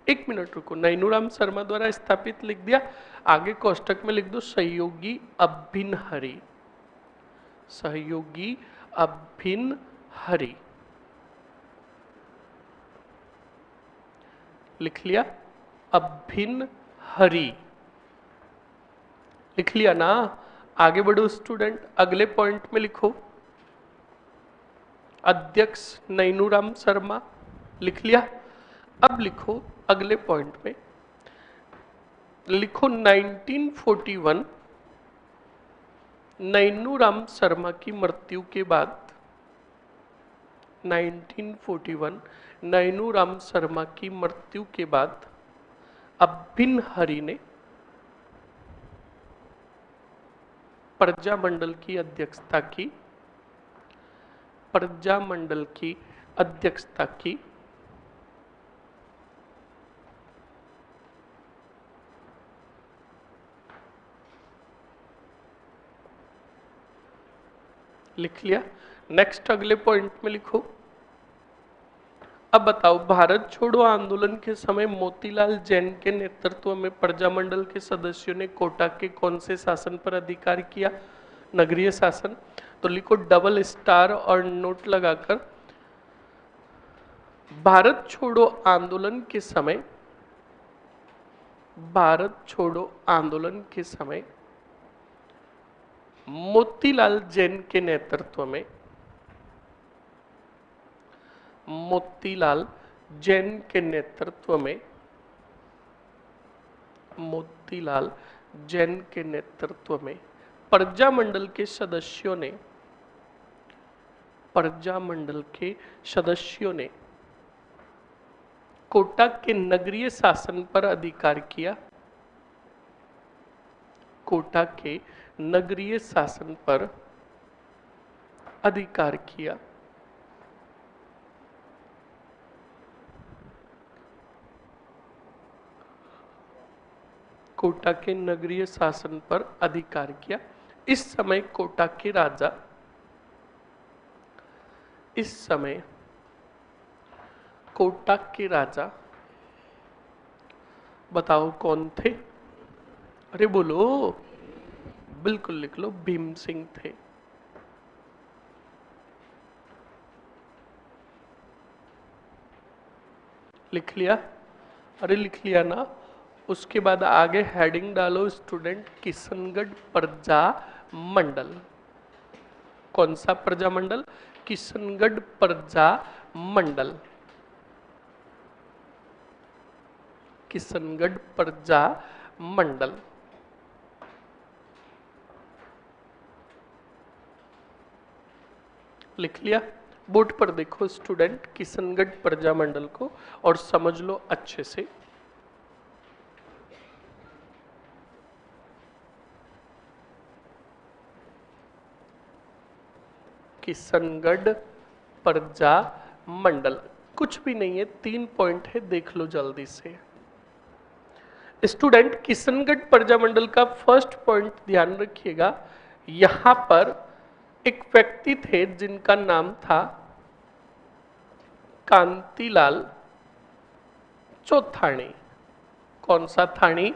1 मिनट रुको, नैनूराम शर्मा द्वारा स्थापित लिख दिया, आगे कोष्टक में लिख दो सहयोगी अभिन्न हरि, सहयोगी अभिन्न हरि। लिख लिया? अभिन्न हरि लिख लिया ना? आगे बढ़ो स्टूडेंट, अगले पॉइंट में लिखो अध्यक्ष नैनूराम शर्मा। लिख लिया? अब लिखो अगले पॉइंट में, लिखो 1941 नैनूराम शर्मा की मृत्यु के बाद, 1941 नैनूराम शर्मा की मृत्यु के बाद अभिन्न हरि ने प्रजामंडल की अध्यक्षता की, प्रजामंडल की अध्यक्षता की। लिख लिया? नेक्स्ट अगले पॉइंट में लिखो, अब बताओ भारत छोड़ो आंदोलन के समय मोतीलाल जैन के नेतृत्व में प्रजामंडल के सदस्यों ने कोटा के कौन से शासन पर अधिकार किया? नगरीय शासन। तो लिखो डबल स्टार और नोट लगाकर, भारत छोड़ो आंदोलन के समय, भारत छोड़ो आंदोलन के समय मोतीलाल जैन के नेतृत्व में, मोतीलाल जैन के नेतृत्व में, मोतीलाल जैन के नेतृत्व में प्रजामंडल के सदस्यों ने, प्रजामंडल के सदस्यों ने कोटा के नगरीय शासन पर अधिकार किया, कोटा के नगरीय शासन पर अधिकार किया। कोटा के नगरीय शासन पर अधिकार किया। इस समय कोटा के राजा, इस समय कोटा के राजा बताओ कौन थे? अरे बोलो, बिल्कुल लिख लो, भीम सिंह थे। लिख लिया? अरे लिख लिया ना। उसके बाद आगे हेडिंग डालो स्टूडेंट, किशनगढ़ प्रजा मंडल। कौन सा प्रजा मंडल? किशनगढ़ प्रजा मंडल, किशनगढ़ प्रजा मंडल। लिख लिया? बोर्ड पर देखो स्टूडेंट किशनगढ़ प्रजा मंडल को और समझ लो अच्छे से। किशनगढ़ प्रजा मंडल कुछ भी नहीं है, 3 पॉइंट है, देख लो जल्दी से। स्टूडेंट किशनगढ़ प्रजा मंडल का फर्स्ट पॉइंट ध्यान रखिएगा, यहां पर एक व्यक्ति थे जिनका नाम था कांतिलाल चौथाणी। कौन सा थाणी?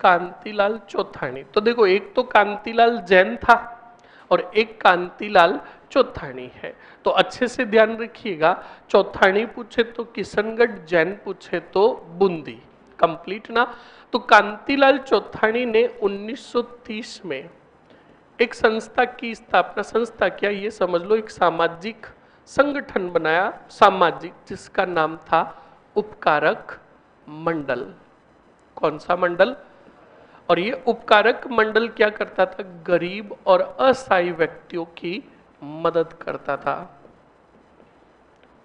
कांतिलाल चौथाणी। तो देखो, एक तो कांतिलाल जैन था और एक कांतिलाल चौथाणी है, तो अच्छे से ध्यान रखिएगा। चौथाणी पूछे तो किशनगढ़, जैन पूछे तो बूंदी। कंप्लीट ना? तो कांतिलाल चौथाणी ने 1930 में एक संस्था की स्थापना, संस्था क्या ये समझ लो, एक सामाजिक संगठन बनाया, सामाजिक, जिसका नाम था उपकारक मंडल। कौन सा मंडल? और ये उपकारक मंडल क्या करता था? गरीब और असहाय व्यक्तियों की मदद करता था,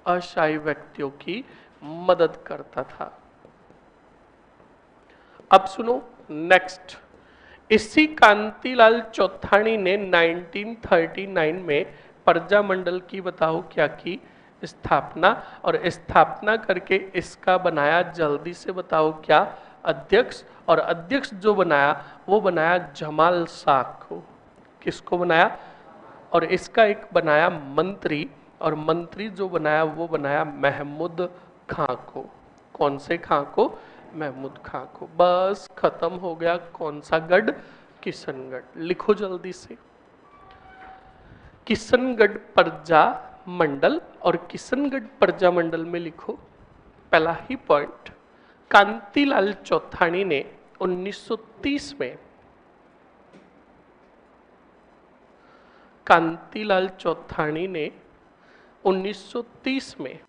असहाय व्यक्तियों की मदद करता था। अब सुनो नेक्स्ट, इसी कांतिलाल चौथाणी ने 1939 में प्रजा मंडल की बताओ क्या की? स्थापना। और स्थापना करके इसका बनाया, जल्दी से बताओ क्या? अध्यक्ष। और अध्यक्ष जो बनाया वो बनाया जमाल शाह को। किसको बनाया? और इसका एक बनाया मंत्री, और मंत्री जो बनाया वो बनाया महमूद खां को। कौन से खां को? महमूद खां को। बस खत्म हो गया। कौन सा गढ़? किशनगढ़। लिखो जल्दी से, किशनगढ़ प्रजा मंडल। और किशनगढ़ प्रजा मंडल में लिखो पहला ही पॉइंट, कांतिलाल चौथाणी ने 1930 में, कांतिलाल चौथाणी ने 1930 में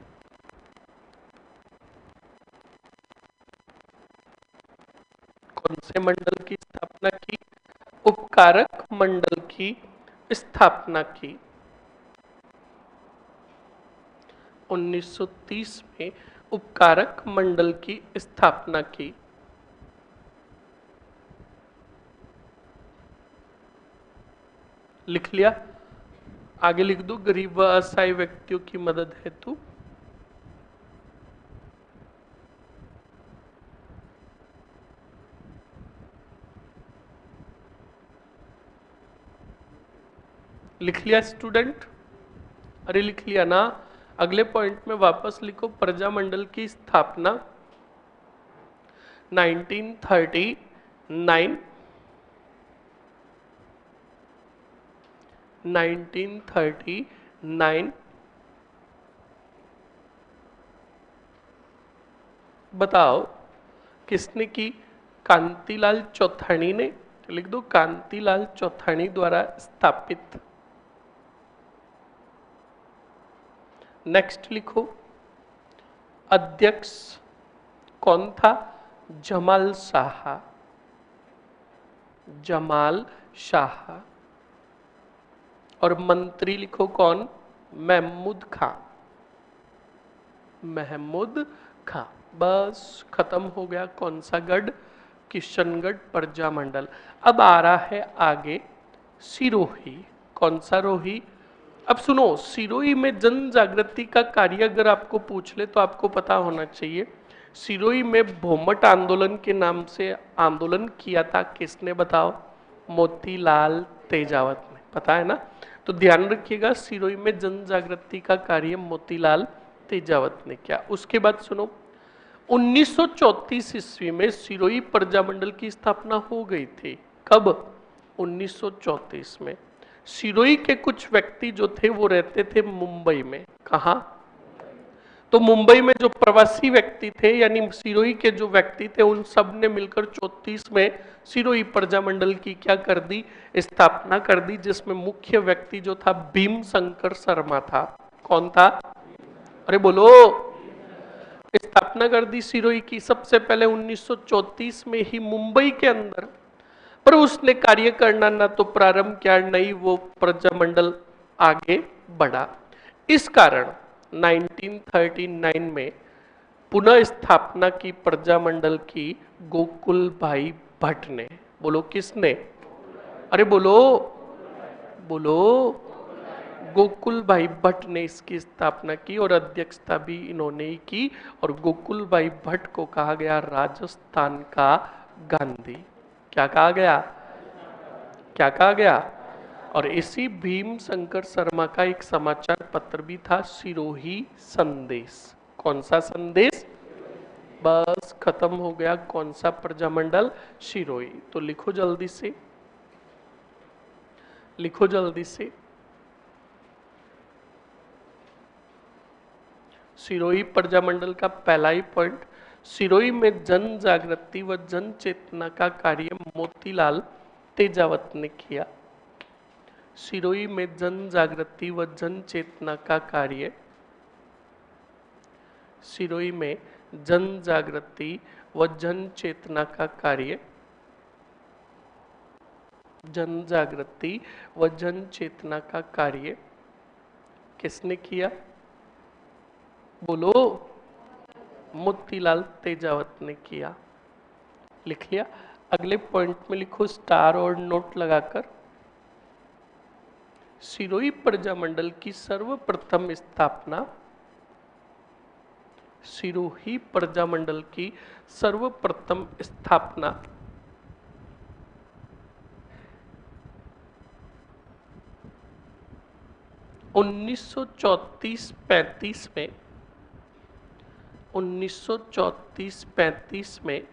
कौन से मंडल की स्थापना की? उपकारक मंडल की स्थापना की। 1930 में उपकारक मंडल की स्थापना की। लिख लिया? आगे लिख दो, गरीब व असहाय व्यक्तियों की मदद हेतु। लिख लिया स्टूडेंट? अरे लिख लिया ना? अगले पॉइंट में वापस लिखो, प्रजा मंडल की स्थापना 1939, 1939 बताओ किसने की? कांतिलाल चौथाणी ने। तो लिख दो कांतिलाल चौथानी द्वारा स्थापित। नेक्स्ट लिखो अध्यक्ष कौन था? जमाल शाह। जमाल शाह। और मंत्री लिखो कौन? महमूद खां। महमूद खां। बस खत्म हो गया कौन सा गढ़? किशनगढ़ प्रजामंडल। अब आ रहा है आगे सिरोही। कौन सा रोही? अब सुनो, सिरोही में जन जागृति का कार्य अगर आपको पूछ ले तो आपको पता होना चाहिए। सिरोही में भोमट आंदोलन के नाम से आंदोलन किया था किसने बताओ? मोतीलाल तेजावत ने। पता है ना? तो ध्यान रखिएगा, सिरोही में जन जागृति का कार्य मोतीलाल तेजावत ने किया। उसके बाद सुनो, 1934 ईस्वी में सिरोही प्रजामंडल की स्थापना हो गई थी। कब? 1934 में। सिरोही के कुछ व्यक्ति जो थे वो रहते थे मुंबई में। कहा? तो मुंबई में जो प्रवासी व्यक्ति थे यानी सिरोही के जो व्यक्ति थे उन सब ने मिलकर 34 में सिरोही प्रजामंडल की क्या कर दी? स्थापना कर दी, जिसमें मुख्य व्यक्ति जो था भीम शंकर शर्मा था। कौन था? अरे बोलो। स्थापना कर दी सिरोही की सबसे पहले 1934 में ही मुंबई के अंदर। पर उसने कार्य करना ना तो प्रारंभ किया, नहीं वो प्रजामंडल आगे बढ़ा। इस कारण 1939 में पुनः स्थापना की प्रजामंडल की गोकुल भाई भट्ट ने। बोलो किसने? अरे बोलो बोलो। गोकुल भाई भट्ट ने इसकी स्थापना की और अध्यक्षता भी इन्होंने ही की। और गोकुल भाई भट्ट को कहा गया राजस्थान का गांधी। क्या कहा गया? क्या कहा गया? और इसी भीम शंकर शर्मा का एक समाचार पत्र भी था, सिरोही संदेश। कौन सा संदेश? बस खत्म हो गया कौन सा प्रजामंडल? सिरोही। तो लिखो जल्दी से, लिखो जल्दी से। सिरोही प्रजामंडल का पहला ही पॉइंट, सिरोही में जन जागृति व जन चेतना का कार्य मोतीलाल तेजावत ने किया। सिरोही में जन जागृति व जन चेतना का कार्य, सिरोही में जन जागृति व जन चेतना का कार्य, जन जागृति व जन चेतना का कार्य किसने किया? बोलो। मोतीलाल तेजावत ने किया। लिख लिया? अगले पॉइंट में लिखो स्टार और नोट लगाकर, सिरोही प्रजामंडल की सर्वप्रथम स्थापना, सिरोही प्रजामंडल की सर्वप्रथम स्थापना 1934-35 में, 1934-35 में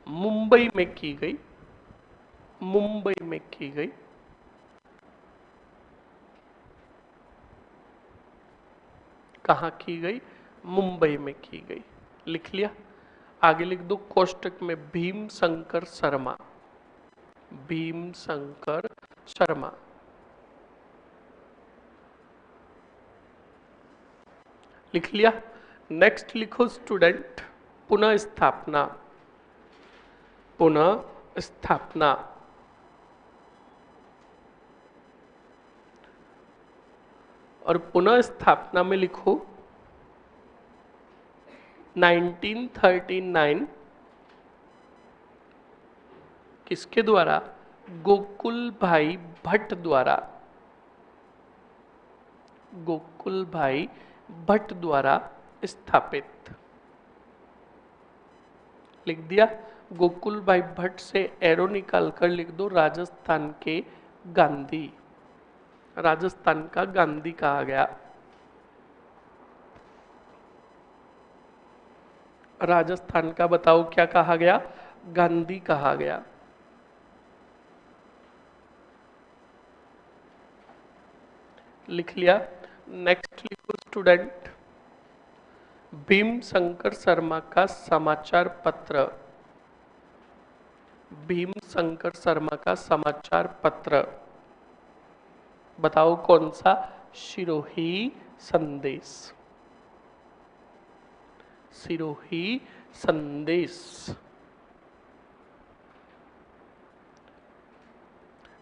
मुंबई में की गई। मुंबई में की गई। कहां की गई? मुंबई में की गई। लिख लिया? आगे लिख दो कोष्टक में भीम शंकर शर्मा। भीम शंकर शर्मा। लिख लिया? नेक्स्ट लिखो स्टूडेंट पुनः स्थापना। पुनः स्थापना। और पुनः स्थापना में लिखो 1939 किसके द्वारा? गोकुल भाई भट्ट द्वारा। गोकुल भाई भट्ट द्वारा स्थापित। लिख दिया? गोकुल भाई भट्ट से एरो निकालकर लिख दो राजस्थान के गांधी। राजस्थान का गांधी कहा गया। राजस्थान का बताओ क्या कहा गया? गांधी कहा गया। लिख लिया। नेक्स्ट लिखो स्टूडेंट, भीम शंकर शर्मा का समाचार पत्र, भीम शंकर शर्मा का समाचार पत्र बताओ कौन सा? सिरोही संदेश, सिरोही संदेश।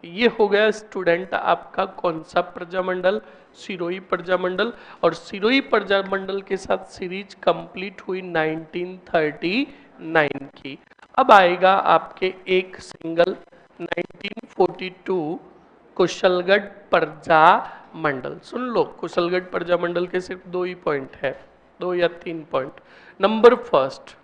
ये हो गया स्टूडेंट आपका कौन सा प्रजामंडल? सिरोही प्रजामंडल। और सिरोही प्रजामंडल के साथ सीरीज कंप्लीट हुई 1939 की। अब आएगा आपके एक सिंगल 1942 कुशलगढ़ प्रजामंडल। सुन लो, कुशलगढ़ प्रजामंडल के सिर्फ 2 ही पॉइंट है, 2 या 3 point. Number first,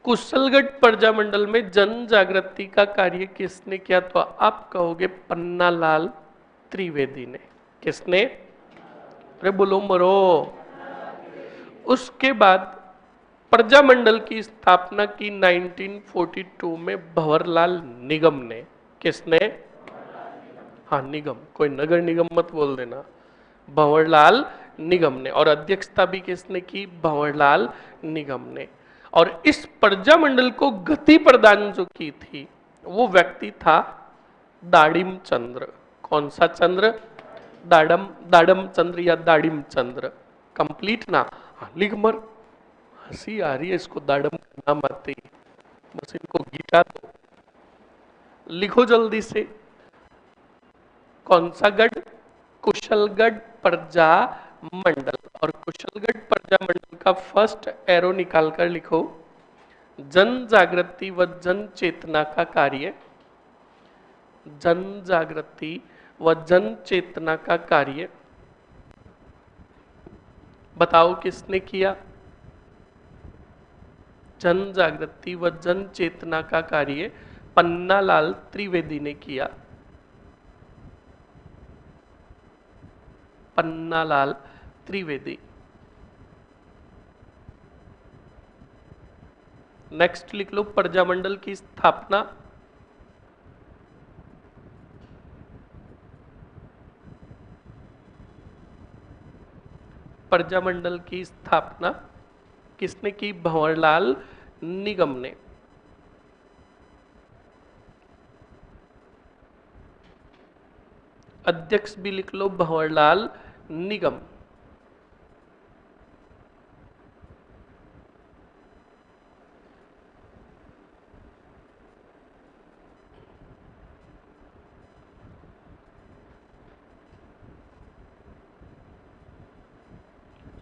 Kushalgarh Prajamandal में जन जागृति का कार्य किसने किया? तो आप कहोगे पन्नालाल त्रिवेदी ने। किसने? अरे बोलो मरो। उसके बाद प्रजामंडल की स्थापना की 1942 में भंवरलाल निगम ने। किसने? हाँ निगम, कोई नगर निगम मत बोल देना, भंवरलाल निगम ने। और अध्यक्षता भी किसने की? भंवरलाल निगम ने। और इस प्रजामंडल को गति प्रदान जो की थी वो व्यक्ति था दाड़िम चंद्र। कौन सा चंद्र? दाड़म, दाड़म चंद्र या दाड़िम चंद्र। कंप्लीट ना? हाँ लिख मर, हंसी आ रही है इसको, दाड़म का नाम आते ही बस इनको गिटा दो। लिखो जल्दी से, कौन सा गढ़? कुशलगढ़ प्रजामंडल। और कुशलगढ़ प्रजामंडल का फर्स्ट एरो निकालकर लिखो, जन जागृति व जन चेतना का कार्य, जन जागृति व जन चेतना का कार्य बताओ किसने किया? जन जागृति व जन चेतना का कार्य पन्नालाल त्रिवेदी ने किया। पन्नालाल त्रिवेदी। नेक्स्ट लिख लो, प्रजामंडल की स्थापना, प्रजामंडल की स्थापना किसने की? भंवरलाल निगम ने। अध्यक्ष भी लिख लो, भंवरलाल निगम।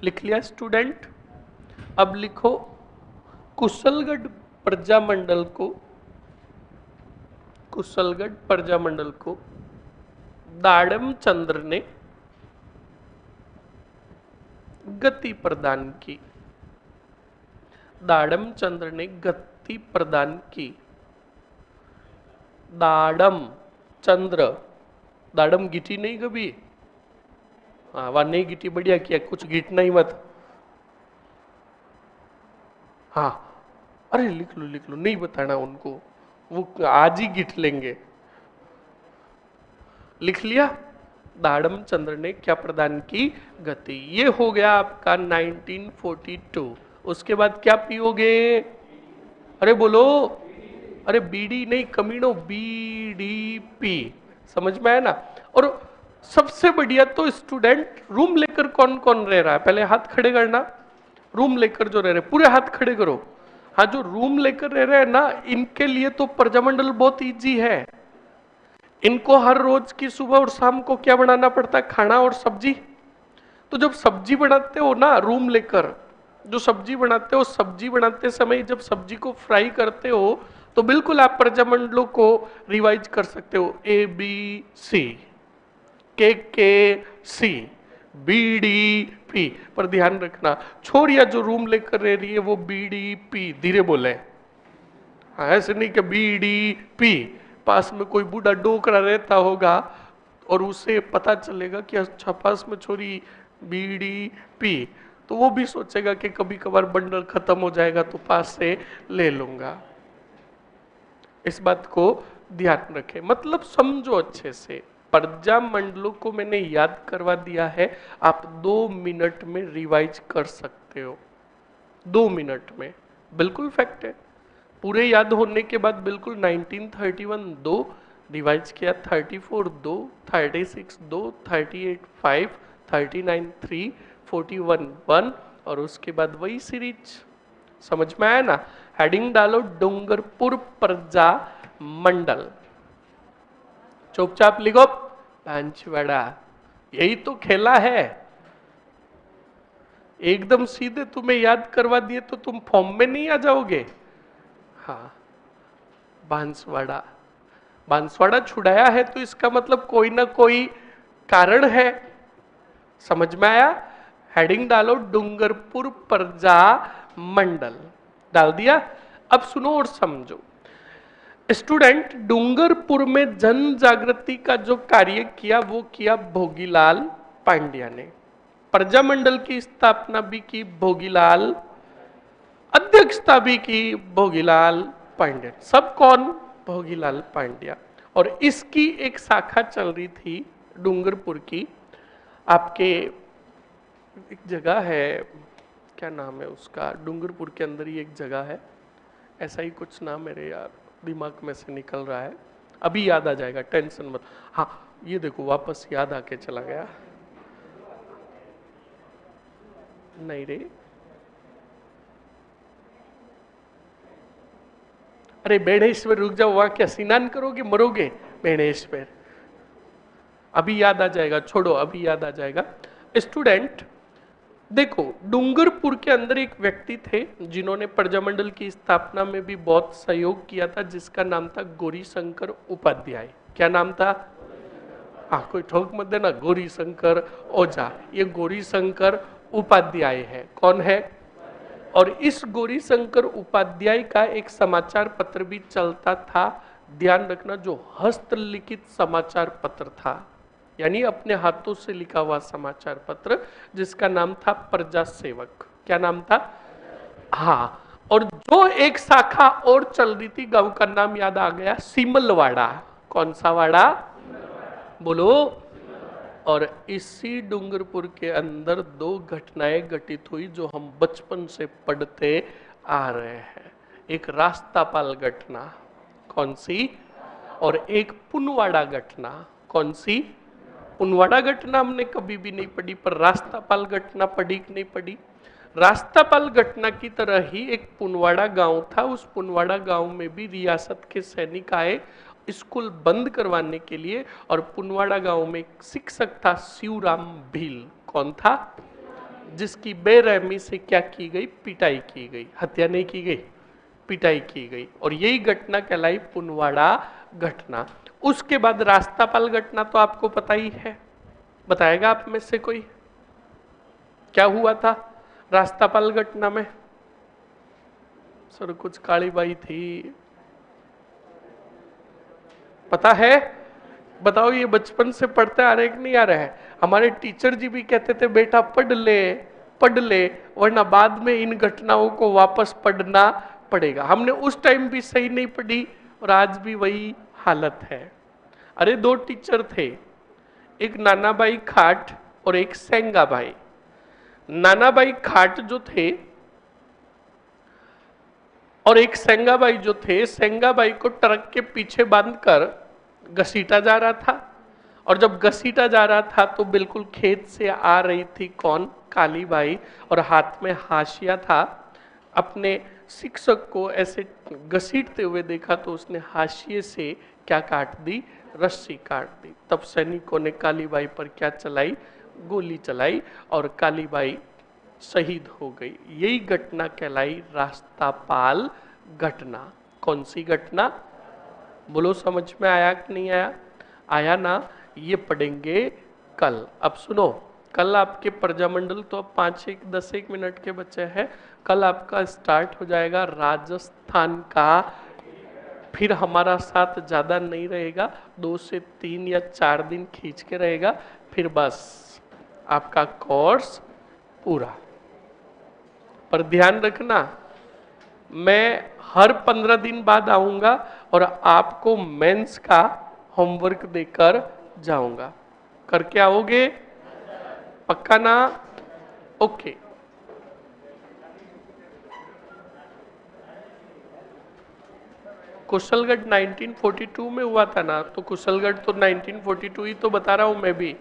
लिख लिया स्टूडेंट? अब लिखो, कुशलगढ़ प्रजामंडल को, कुशलगढ़ प्रजामंडल को दाड़म चंद्र ने गति प्रदान की। दाड़म चंद्र ने गति प्रदान की। दाड़म चंद्र, दाड़म गिटी नहीं कभी? हाँ वह नहीं गिटी, बढ़िया किया, कुछ गिटना ही मत। हाँ अरे लिख लो, नहीं बताना उनको, वो आज ही गिट लेंगे। लिख लिया? दाड़म चंद्र ने क्या प्रदान की? गति। ये हो गया आपका 1942। उसके बाद क्या पियोगे? अरे बोलो, अरे बीडी नहीं कमीनो, बीडीपी। समझ में आया ना? और सबसे बढ़िया तो स्टूडेंट, रूम लेकर कौन कौन रह रहा है? पहले हाथ खड़े करना। रूम लेकर जो रह रहे, पूरे हाथ खड़े करो। हाँ जो रूम लेकर रह रहे हैं ना, इनके लिए तो प्रजामंडल बहुत इजी है। इनको हर रोज की सुबह और शाम को क्या बनाना पड़ता है? खाना और सब्जी। तो जब सब्जी बनाते हो ना रूम लेकर, जो सब्जी बनाते हो, सब्जी बनाते समय जब सब्जी को फ्राई करते हो तो बिल्कुल आप प्रजामंडलों को रिवाइज कर सकते हो। ए बी सी, के सी, बी डी पी। पर ध्यान रखना, छोरिया जो रूम लेकर रह रही है वो बी डी पी धीरे बोले। हाँ ऐसे नहीं कि बी डी पी। पास में कोई बूढ़ा डोकरा रहता होगा और उसे पता चलेगा कि अच्छा पास में छोरी बीड़ी पी, तो वो भी सोचेगा कि कभी कभार बंडल खत्म हो जाएगा तो पास से ले लूंगा। इस बात को ध्यान रखें, मतलब समझो अच्छे से। प्रजामंडलों को मैंने याद करवा दिया है, आप 2 मिनट में रिवाइज कर सकते हो। 2 मिनट में, बिल्कुल फैक्ट है। पूरे याद होने के बाद बिल्कुल 1931 2 रिवाइज किया, 34 2, 36 2, 38 5, 39 3, 41 1 और उसके बाद वही सीरीज। समझ में आया ना? हेडिंग डालो डूंगरपुर प्रजा मंडल, चुपचाप लिखो पांचवाड़ा। यही तो खेला है। एकदम सीधे तुम्हें याद करवा दिए तो तुम फॉर्म में नहीं आ जाओगे। हाँ, बांसवाड़ा। बांसवाड़ा छुड़ाया है तो इसका मतलब कोई ना कोई कारण है। समझ में आया? हेडिंग डालो डूंगरपुर प्रजा मंडल, डाल दिया। अब सुनो और समझो। स्टूडेंट, डूंगरपुर में जन जागृति का जो कार्य किया वो किया भोगीलाल पांड्या ने। प्रजामंडल की स्थापना भी की भोगीलाल, अध्यक्षता भी की भोगीलाल पांड्या। सब कौन? भोगीलाल पांड्या। और इसकी एक शाखा चल रही थी डूंगरपुर की। आपके एक जगह है, क्या नाम है उसका, डूंगरपुर के अंदर ही एक जगह है, ऐसा ही कुछ नाम मेरे यार दिमाग में से निकल रहा है, अभी याद आ जाएगा, टेंशन मत। हाँ, ये देखो वापस याद आके चला गया। नहीं रे, अरे बेणेश्वर, रुक जाओ, वहां क्या स्नान करोगे, मरोगे? बेणेश्वर, अभी याद आ जाएगा, छोड़ो अभी याद आ जाएगा। स्टूडेंट देखो, डूंगरपुर के अंदर एक व्यक्ति थे जिन्होंने प्रजामंडल की स्थापना में भी बहुत सहयोग किया था, जिसका नाम था गौरीशंकर उपाध्याय। क्या नाम था? हाँ, कोई ठोक मत देना, गौरीशंकर ओझा। ये गौरीशंकर उपाध्याय है। कौन है? और इस गौरीशंकर उपाध्याय का एक समाचार पत्र भी चलता था, ध्यान रखना, जो हस्तलिखित समाचार पत्र था, यानी अपने हाथों से लिखा हुआ समाचार पत्र, जिसका नाम था प्रजा सेवक। क्या नाम था? हाँ। और जो एक शाखा और चल रही थी, गांव का नाम याद आ गया, सिमलवाड़ा। कौन सा वाड़ा? बोलो। और इसी डूंगरपुर के अंदर 2 घटनाएं घटित हुई जो हम बचपन से पढ़ते आ रहे हैं। एक रास्तापाल घटना। कौन सी? और एक पुनवाड़ा घटना। कौन सी? पुनवाड़ा घटना हमने कभी भी नहीं पढ़ी, पर रास्तापाल घटना पढ़ी कि नहीं पढ़ी? रास्तापाल घटना की तरह ही एक पुनवाड़ा गांव था। उस पुनवाड़ा गांव में भी रियासत के सैनिक आए स्कूल बंद करवाने के लिए, और पुनवाड़ा गांव में एक शिक्षक था शिवराम भील। कौन था? जिसकी बेरहमी से क्या की गई? पिटाई की गई। हत्या नहीं की गई, पिटाई की गई। और यही घटना कहलाई पुनवाड़ा घटना। उसके बाद रास्तापाल घटना तो आपको पता ही है, बताएगा आप में से कोई क्या हुआ था रास्तापाल घटना में? सर कुछ काली बाई थी, पता है? बताओ, ये बचपन से पढ़ते आ रहे कि नहीं आ रहे हैं? हमारे टीचर जी भी कहते थे बेटा पढ़ ले, वरना बाद में इन घटनाओं को वापस पढ़ना पड़ेगा। हमने उस टाइम भी सही नहीं पढ़ी और आज भी वही हालत है। अरे 2 टीचर थे, एक नाना भाई खाट और एक सेंगा भाई। नाना भाई खाट जो थे और एक सेंगा भाई जो थे, सेंगा भाई को ट्रक के पीछे बांधकर घसीटा जा रहा था। और जब घसीटा जा रहा था तो बिल्कुल खेत से आ रही थी कौन? काली बाई, और हाथ में हाशिया था। अपने शिक्षक को ऐसे घसीटते हुए देखा तो उसने हाशिए से क्या काट दी? रस्सी काट दी। तब सैनिकों ने काली बाई पर क्या चलाई? गोली चलाई, और काली बाई शहीद हो गई। यही घटना कहलाई रास्तापाल घटना। कौन सी घटना? बोलो, समझ में आया कि नहीं आया? आया ना? ये पढ़ेंगे कल। अब सुनो, कल आपके प्रजामंडल तो अब 5-10 मिनट के बच्चे हैं। कल आपका स्टार्ट हो जाएगा राजस्थान का। फिर हमारा साथ ज्यादा नहीं रहेगा, 2 से 3 या 4 दिन खींच के रहेगा, फिर बस आपका कोर्स पूरा। पर ध्यान रखना, मैं हर 15 दिन बाद आऊंगा और आपको मेंस का होमवर्क देकर जाऊंगा। करके आओगे? पक्का ना? ओके। कुशलगढ़ 1942 में हुआ था ना, तो कुशलगढ़ तो 1942 ही तो बता रहा हूं मैं भी।